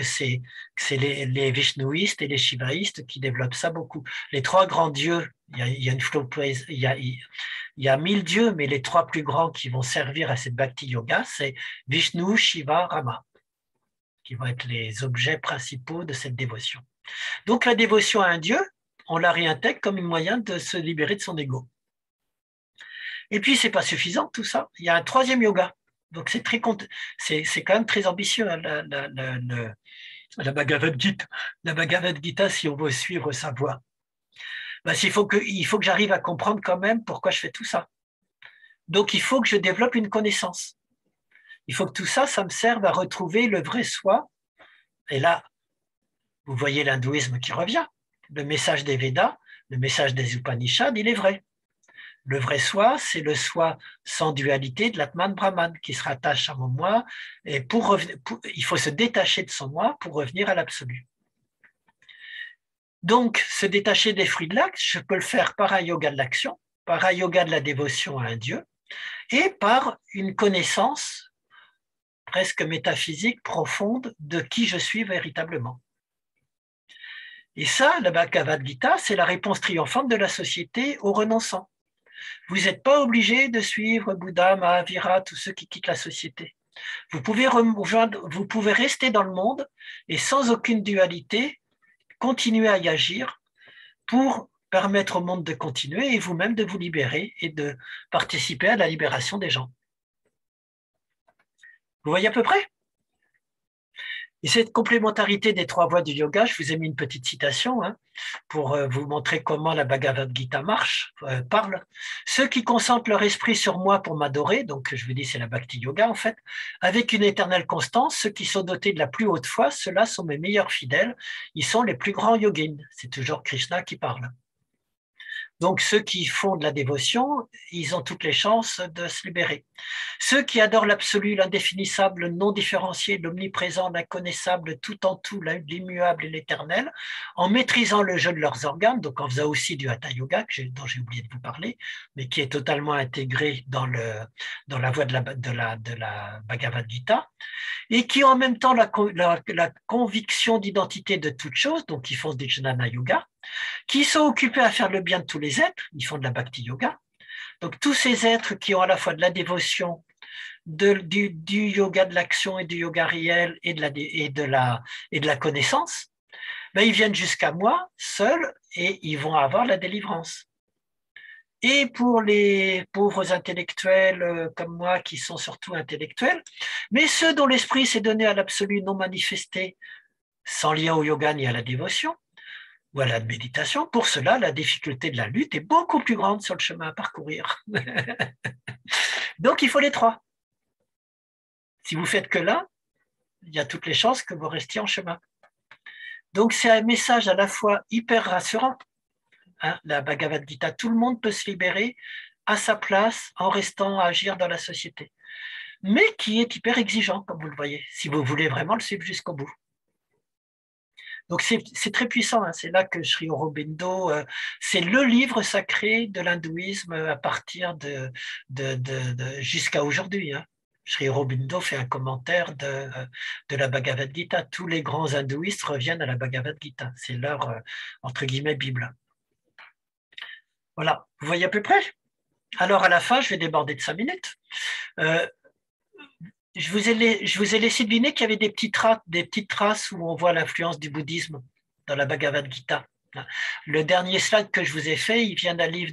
c'est les Vishnouistes et les Shivaïstes qui développent ça beaucoup. Les trois grands dieux, il y a une il y a 1000 dieux, mais les trois plus grands qui vont servir à cette Bhakti Yoga, c'est Vishnu, Shiva, Rama, qui vont être les objets principaux de cette dévotion. Donc la dévotion à un dieu, on la réintègre comme un moyen de se libérer de son ego. Et puis, c'est pas suffisant tout ça. Il y a un troisième yoga. Donc, c'est quand même très ambitieux, hein, la Bhagavad Gita. La Bhagavad Gita, si on veut suivre sa voie. Ben, il faut que j'arrive à comprendre quand même pourquoi je fais tout ça. Donc, il faut que je développe une connaissance. Il faut que tout ça, ça me serve à retrouver le vrai soi. Et là, vous voyez l'hindouisme qui revient. Le message des Védas, le message des Upanishads, il est vrai. Le vrai soi, c'est le soi sans dualité de l'Atman Brahman qui se rattache à mon moi. Et il faut se détacher de son moi pour revenir à l'absolu. Donc, se détacher des fruits de l'acte, je peux le faire par un yoga de l'action, par un yoga de la dévotion à un dieu, et par une connaissance presque métaphysique profonde de qui je suis véritablement. Et ça, la Bhagavad Gita, c'est la réponse triomphante de la société au renonçant. Vous n'êtes pas obligé de suivre Bouddha, Mahavira, tous ceux qui quittent la société. Vous pouvez rester dans le monde et sans aucune dualité, continuer à y agir pour permettre au monde de continuer et vous-même de vous libérer et de participer à la libération des gens. Vous voyez à peu près ? Et cette complémentarité des trois voies du yoga, je vous ai mis une petite citation pour vous montrer comment la Bhagavad Gita parle. Ceux qui concentrent leur esprit sur moi pour m'adorer, donc je vous dis c'est la Bhakti Yoga en fait, avec une éternelle constance, ceux qui sont dotés de la plus haute foi, ceux-là sont mes meilleurs fidèles, ils sont les plus grands yogins. C'est toujours Krishna qui parle. Donc ceux qui font de la dévotion, ils ont toutes les chances de se libérer. Ceux qui adorent l'absolu, l'indéfinissable, le non différencié, l'omniprésent, l'inconnaissable, tout en tout, l'immuable et l'éternel, en maîtrisant le jeu de leurs organes, donc en faisant aussi du Hatha Yoga, dont j'ai oublié de vous parler, mais qui est totalement intégré dans la voie de la Bhagavad Gita, et qui ont en même temps la conviction d'identité de toute chose, donc ils font des Jnana Yoga, qui sont occupés à faire le bien de tous les êtres, ils font de la Bhakti Yoga. Donc tous ces êtres qui ont à la fois de la dévotion, du yoga de l'action et du yoga réel et de la connaissance, ben, ils viennent jusqu'à moi seuls et ils vont avoir la délivrance. Et pour les pauvres intellectuels comme moi, qui sont surtout intellectuels, mais ceux dont l'esprit s'est donné à l'absolu non manifesté, sans lien au yoga ni à la dévotion, ou à la méditation, pour cela, la difficulté de la lutte est beaucoup plus grande sur le chemin à parcourir. Donc, il faut les trois. Si vous faites que l'un, il y a toutes les chances que vous restiez en chemin. Donc, c'est un message à la fois hyper rassurant. La Bhagavad Gita, tout le monde peut se libérer à sa place en restant à agir dans la société. Mais qui est hyper exigeant, comme vous le voyez, si vous voulez vraiment le suivre jusqu'au bout. Donc c'est très puissant, c'est là que Sri Aurobindo, c'est le livre sacré de l'hindouisme à partir de jusqu'à aujourd'hui. Sri Aurobindo fait un commentaire de la Bhagavad Gita. Tous les grands hindouistes reviennent à la Bhagavad Gita. C'est leur, entre guillemets, Bible. Voilà, vous voyez à peu près ? Alors à la fin, je vais déborder de 5 minutes. Je vous ai laissé deviner qu'il y avait des petites traces où on voit l'influence du bouddhisme dans la Bhagavad Gita. Le dernier slide que je vous ai fait, il vient d'un livre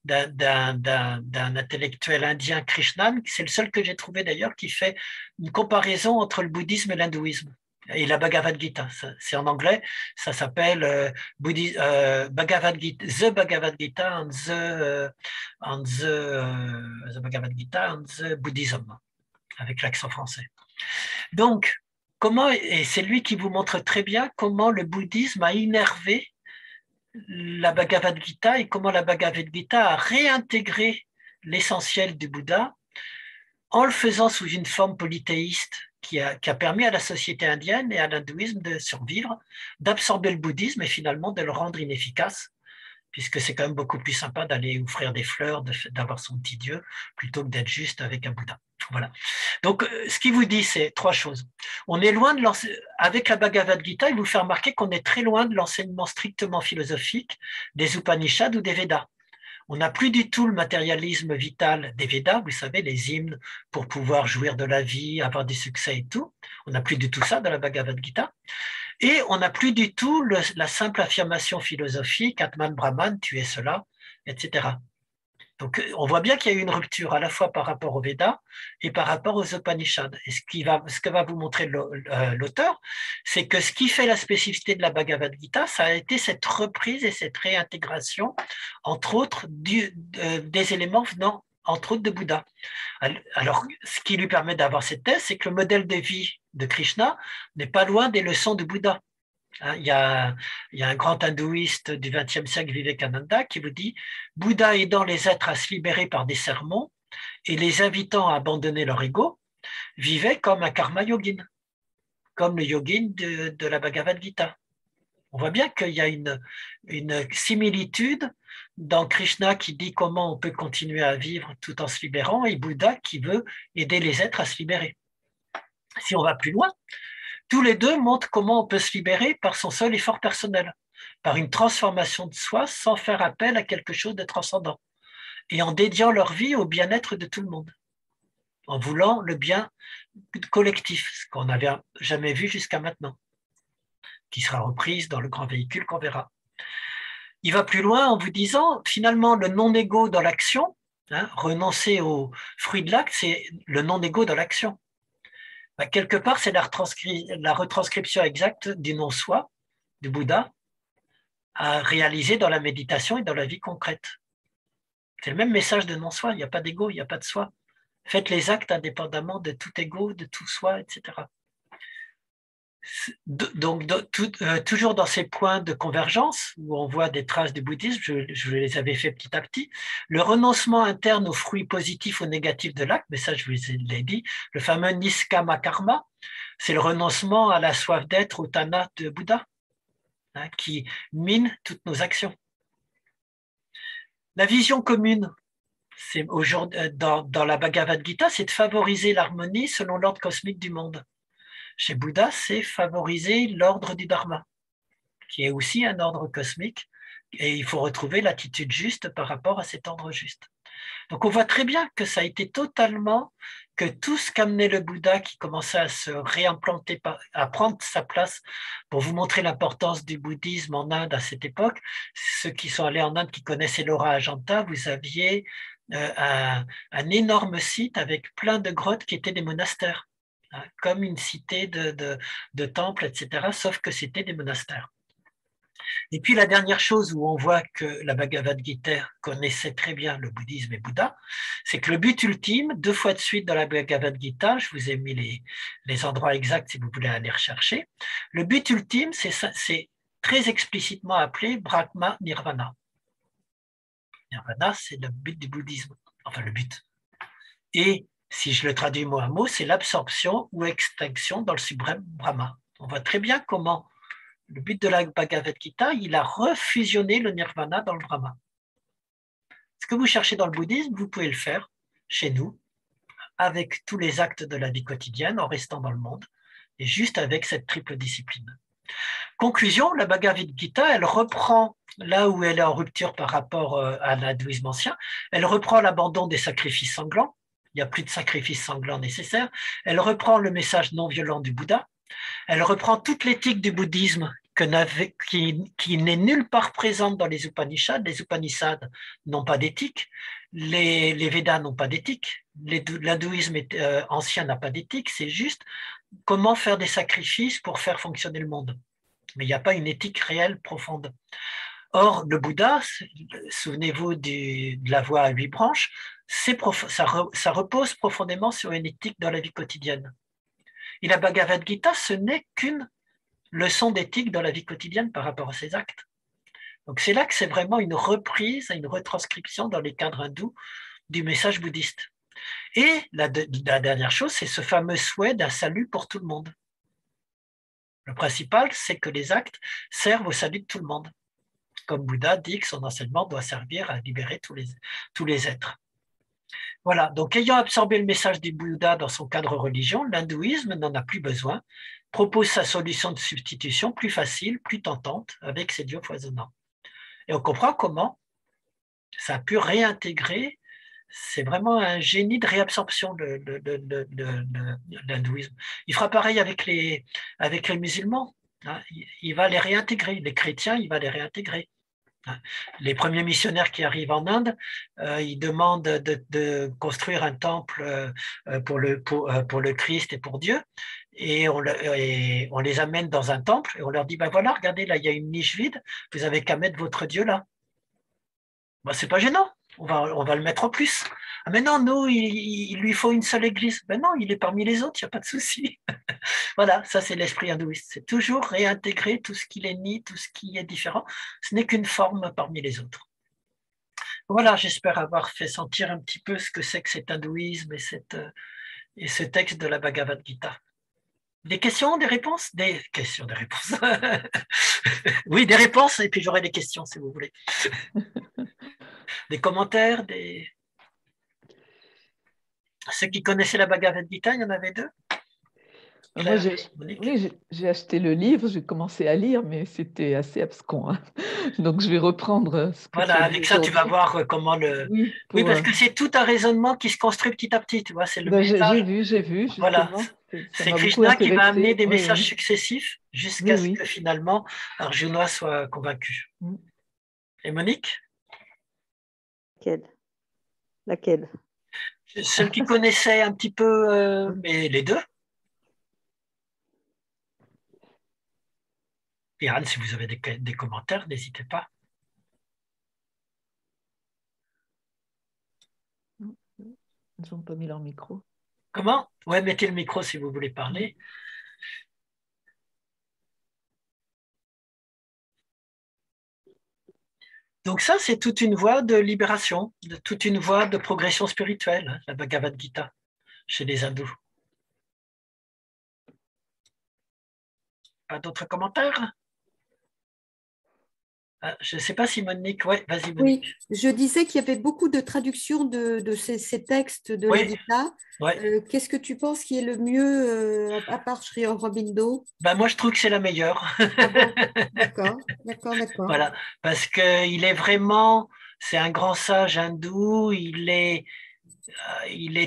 d'un intellectuel indien, Krishnan. C'est le seul que j'ai trouvé d'ailleurs qui fait une comparaison entre le bouddhisme et l'hindouisme. Et la Bhagavad Gita, c'est en anglais, ça s'appelle Bhagavad Gita, The Bhagavad Gita and the Bhagavad Gita and the Buddhism, avec l'accent français. Donc, et c'est lui qui vous montre très bien comment le bouddhisme a innervé la Bhagavad Gita et comment la Bhagavad Gita a réintégré l'essentiel du Bouddha en le faisant sous une forme polythéiste qui a permis à la société indienne et à l'hindouisme de survivre, d'absorber le bouddhisme et finalement de le rendre inefficace puisque c'est quand même beaucoup plus sympa d'aller offrir des fleurs, d'avoir son petit Dieu, plutôt que d'être juste avec un Bouddha. Voilà. Donc, ce qu'il vous dit, c'est 3 choses. On est loin de avec la Bhagavad Gita, il vous fait remarquer qu'on est très loin de l'enseignement strictement philosophique des Upanishads ou des Védas. On n'a plus du tout le matérialisme vital des Védas, vous savez, les hymnes pour pouvoir jouir de la vie, avoir du succès et tout. On n'a plus du tout ça dans la Bhagavad Gita. Et on n'a plus du tout la simple affirmation philosophique, Atman Brahman, tu es cela, etc. Donc on voit bien qu'il y a eu une rupture à la fois par rapport aux Védas et par rapport aux Upanishads. Et ce que va vous montrer l'auteur, c'est que ce qui fait la spécificité de la Bhagavad Gita, ça a été cette reprise et cette réintégration, entre autres, des éléments venant entre autres de Bouddha. Alors, ce qui lui permet d'avoir cette thèse, c'est que le modèle de vie de Krishna n'est pas loin des leçons de Bouddha. Il y a un grand hindouiste du XXe siècle, Vivekananda, qui vous dit « Bouddha aidant les êtres à se libérer par des sermons et les invitant à abandonner leur ego, vivait comme un karma yogin, comme le yogin de la Bhagavad Gita. » On voit bien qu'il y a une similitude dans Krishna qui dit comment on peut continuer à vivre tout en se libérant et Bouddha qui veut aider les êtres à se libérer. Si on va plus loin, tous les deux montrent comment on peut se libérer par son seul effort personnel, par une transformation de soi sans faire appel à quelque chose de transcendant et en dédiant leur vie au bien-être de tout le monde, en voulant le bien collectif, ce qu'on n'avait jamais vu jusqu'à maintenant, qui sera reprise dans le grand véhicule qu'on verra. Il va plus loin en vous disant, finalement, le non-égo dans l'action, renoncer aux fruits de l'acte, c'est le non-égo dans l'action. Quelque part, c'est la retranscription exacte du non-soi, du Bouddha, à réaliser dans la méditation et dans la vie concrète. C'est le même message de non-soi, il n'y a pas d'ego, il n'y a pas de soi. Faites les actes indépendamment de tout ego, de tout soi, etc. Donc, toujours dans ces points de convergence, où on voit des traces du bouddhisme, je les avais fait petit à petit, le renoncement interne aux fruits positifs ou négatifs de l'acte, mais ça je vous l'ai dit, le fameux niskama karma, c'est le renoncement à la soif d'être au Tana de Bouddha, qui mine toutes nos actions. La vision commune, c'est dans la Bhagavad Gita, c'est de favoriser l'harmonie selon l'ordre cosmique du monde. Chez Bouddha, c'est favoriser l'ordre du Dharma, qui est aussi un ordre cosmique, et il faut retrouver l'attitude juste par rapport à cet ordre juste. Donc on voit très bien que ça a été totalement, que tout ce qu'amenait le Bouddha qui commençait à se réimplanter, à prendre sa place, pour vous montrer l'importance du bouddhisme en Inde à cette époque, ceux qui sont allés en Inde, qui connaissaient l'Aura Ajanta, vous aviez un énorme site avec plein de grottes qui étaient des monastères, comme une cité de temples, etc., sauf que c'était des monastères. Et puis la dernière chose où on voit que la Bhagavad Gita connaissait très bien le bouddhisme et Bouddha, c'est que le but ultime, 2 fois de suite dans la Bhagavad Gita, je vous ai mis les endroits exacts si vous voulez aller rechercher, le but ultime, c'est très explicitement appelé Brahma Nirvana. Nirvana, c'est le but du bouddhisme, enfin le but. Et si je le traduis mot à mot, c'est l'absorption ou extinction dans le suprême Brahma. On voit très bien comment le but de la Bhagavad Gita, il a refusionné le nirvana dans le Brahma. Ce que vous cherchez dans le bouddhisme, vous pouvez le faire chez nous, avec tous les actes de la vie quotidienne, en restant dans le monde, et juste avec cette triple discipline. Conclusion, la Bhagavad Gita, elle reprend, là où elle est en rupture par rapport à l'hindouisme ancien, elle reprend l'abandon des sacrifices sanglants, il n'y a plus de sacrifices sanglants nécessaires, elle reprend le message non violent du Bouddha, elle reprend toute l'éthique du bouddhisme qui n'est nulle part présente dans les Upanishads. Les Upanishads n'ont pas d'éthique, les Védas n'ont pas d'éthique, l'hindouisme ancien n'a pas d'éthique, c'est juste comment faire des sacrifices pour faire fonctionner le monde. Mais il n'y a pas une éthique réelle profonde. Or, le Bouddha, souvenez-vous de la voie à 8 branches, ça repose profondément sur une éthique dans la vie quotidienne. Et la Bhagavad Gita, ce n'est qu'une leçon d'éthique dans la vie quotidienne par rapport à ses actes. Donc c'est là que c'est vraiment une reprise, une retranscription dans les cadres hindous du message bouddhiste. Et la dernière chose, c'est ce fameux souhait d'un salut pour tout le monde. Le principal, c'est que les actes servent au salut de tout le monde. comme Bouddha dit que son enseignement doit servir à libérer tous les êtres. Voilà, donc ayant absorbé le message du Bouddha dans son cadre religion, l'hindouisme n'en a plus besoin, propose sa solution de substitution plus facile, plus tentante, avec ses dieux foisonnants. Et on comprend comment ça a pu réintégrer, c'est vraiment un génie de réabsorption, l'hindouisme. Il fera pareil avec les musulmans, hein. Il va les réintégrer, les chrétiens, il va les réintégrer. Les premiers missionnaires qui arrivent en Inde, ils demandent de construire un temple pour le Christ et pour Dieu, et on les amène dans un temple et on leur dit, ben voilà, regardez, là, il y a une niche vide, vous avez qu'à mettre votre Dieu là. Ben, c'est pas gênant, on va le mettre en plus. Ah, mais non, nous, il lui faut une seule église. Ben non, il est parmi les autres, il n'y a pas de souci. Voilà, ça c'est l'esprit hindouiste. C'est toujours réintégrer tout ce qui est ni, tout ce qui est différent. Ce n'est qu'une forme parmi les autres. Voilà, j'espère avoir fait sentir un petit peu ce que c'est que cet hindouisme et ce texte de la Bhagavad Gita. Des questions, des réponses? Des questions, des réponses. Oui, des réponses, et puis j'aurai des questions si vous voulez. Des commentaires, Ceux qui connaissaient la Bhagavad Gita, il y en avait deux? Moi, j'ai acheté le livre, j'ai commencé à lire, mais c'était assez abscons, hein. Donc, je vais reprendre ce que voilà, avec ça, tu vas voir comment le... Oui, parce que c'est tout un raisonnement qui se construit petit à petit, tu vois, c'est le message. J'ai vu, justement. Voilà, c'est Krishna qui va amener des messages successifs jusqu'à ce que finalement Arjuna soit convaincu. Et Monique? Laquelle? Celle qui connaissait un petit peu, mais les deux. Et Anne, si vous avez des commentaires, n'hésitez pas. Ils n'ont pas mis leur micro. Comment? Ouais, mettez le micro si vous voulez parler. Donc ça, c'est toute une voie de libération, toute une voie de progression spirituelle, hein, la Bhagavad Gita, chez les hindous. Pas d'autres commentaires? Je ne sais pas si Monique... Ouais, vas-y Monique. Oui, je disais qu'il y avait beaucoup de traductions de ces textes de la Gita. Ouais. Qu'est-ce que tu penses qui est le mieux, à part Sri Aurobindo? Ben, moi, je trouve que c'est la meilleure. Ah bon? D'accord. Voilà, parce qu'il est vraiment... C'est un grand sage hindou, il est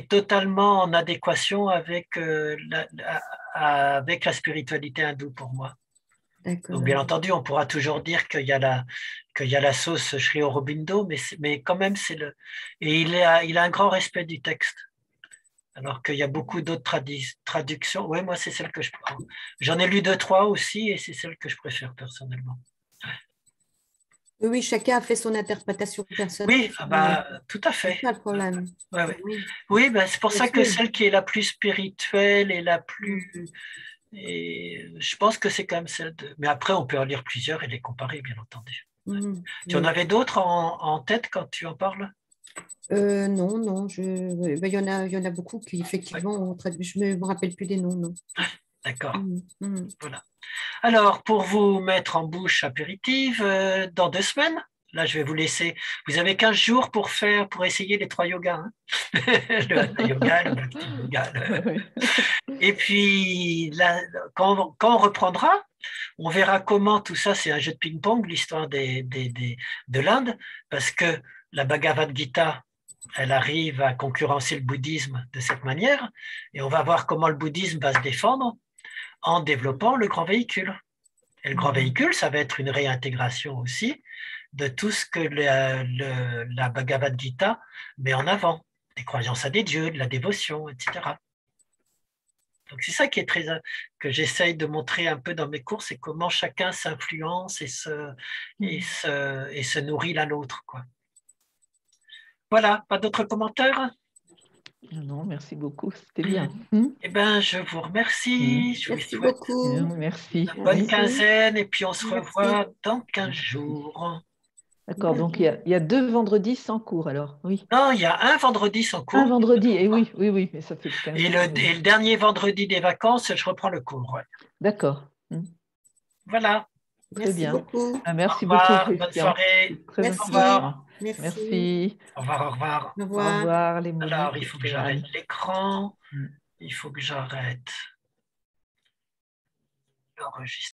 totalement en adéquation avec la spiritualité hindoue pour moi. Donc, bien entendu, on pourra toujours dire qu'il y a la sauce Sri Aurobindo, mais quand même, et il a un grand respect du texte. Alors qu'il y a beaucoup d'autres traductions. Oui, moi, c'est celle que je prends. J'en ai lu 2-3 aussi, et c'est celle que je préfère personnellement. Oui, chacun a fait son interprétation personnelle. Oui, tout à fait. C'est pas le problème. Oui, c'est pour ça que celle qui est la plus spirituelle et la plus... Et je pense que c'est quand même celle de... Mais après, on peut en lire plusieurs et les comparer, bien entendu. Tu en avais d'autres en tête quand tu en parles? Non. Il y en a beaucoup qui, effectivement, je ne me rappelle plus des noms. Non. D'accord. Voilà. Alors, pour vous mettre en bouche apéritive, dans 2 semaines, là, je vais vous laisser. Vous avez 15 jours pour essayer les 3 yogas. Hein. Le Hatha Yoga, le Bhakti Yoga. Et puis, là, quand on reprendra, on verra comment tout ça, c'est un jeu de ping-pong, l'histoire de l'Inde, parce que la Bhagavad Gita, elle arrive à concurrencer le bouddhisme de cette manière, et on va voir comment le bouddhisme va se défendre en développant le grand véhicule. Et le grand véhicule, ça va être une réintégration aussi de tout ce que la Bhagavad Gita met en avant, des croyances à des dieux, de la dévotion, etc. Donc c'est ça qui est que j'essaye de montrer un peu dans mes cours, c'est comment chacun s'influence et se nourrit l'un l'autre, quoi. Voilà, pas d'autres commentaires? Non, merci beaucoup, c'était bien. Eh bien, je vous remercie. Je vous souhaite beaucoup. Merci. Une bonne quinzaine et puis on se revoit dans 15 jours. D'accord, donc il y a 2 vendredis sans cours alors, oui. Non, il y a un vendredi sans cours. Un vendredi, et oui, mais ça fait 15 jours. Et le dernier vendredi des vacances, je reprends le cours. Ouais. D'accord. Voilà. Très bien. Beaucoup. Merci Au revoir, beaucoup, bonne Christian. soirée. Très Merci. bonne soirée. Merci. Merci. Au revoir, au revoir. Au Au revoir. revoir, les Alors, Moniques. il faut que et j'arrête Anne. l'écran. Il faut que j'arrête l'enregistrement.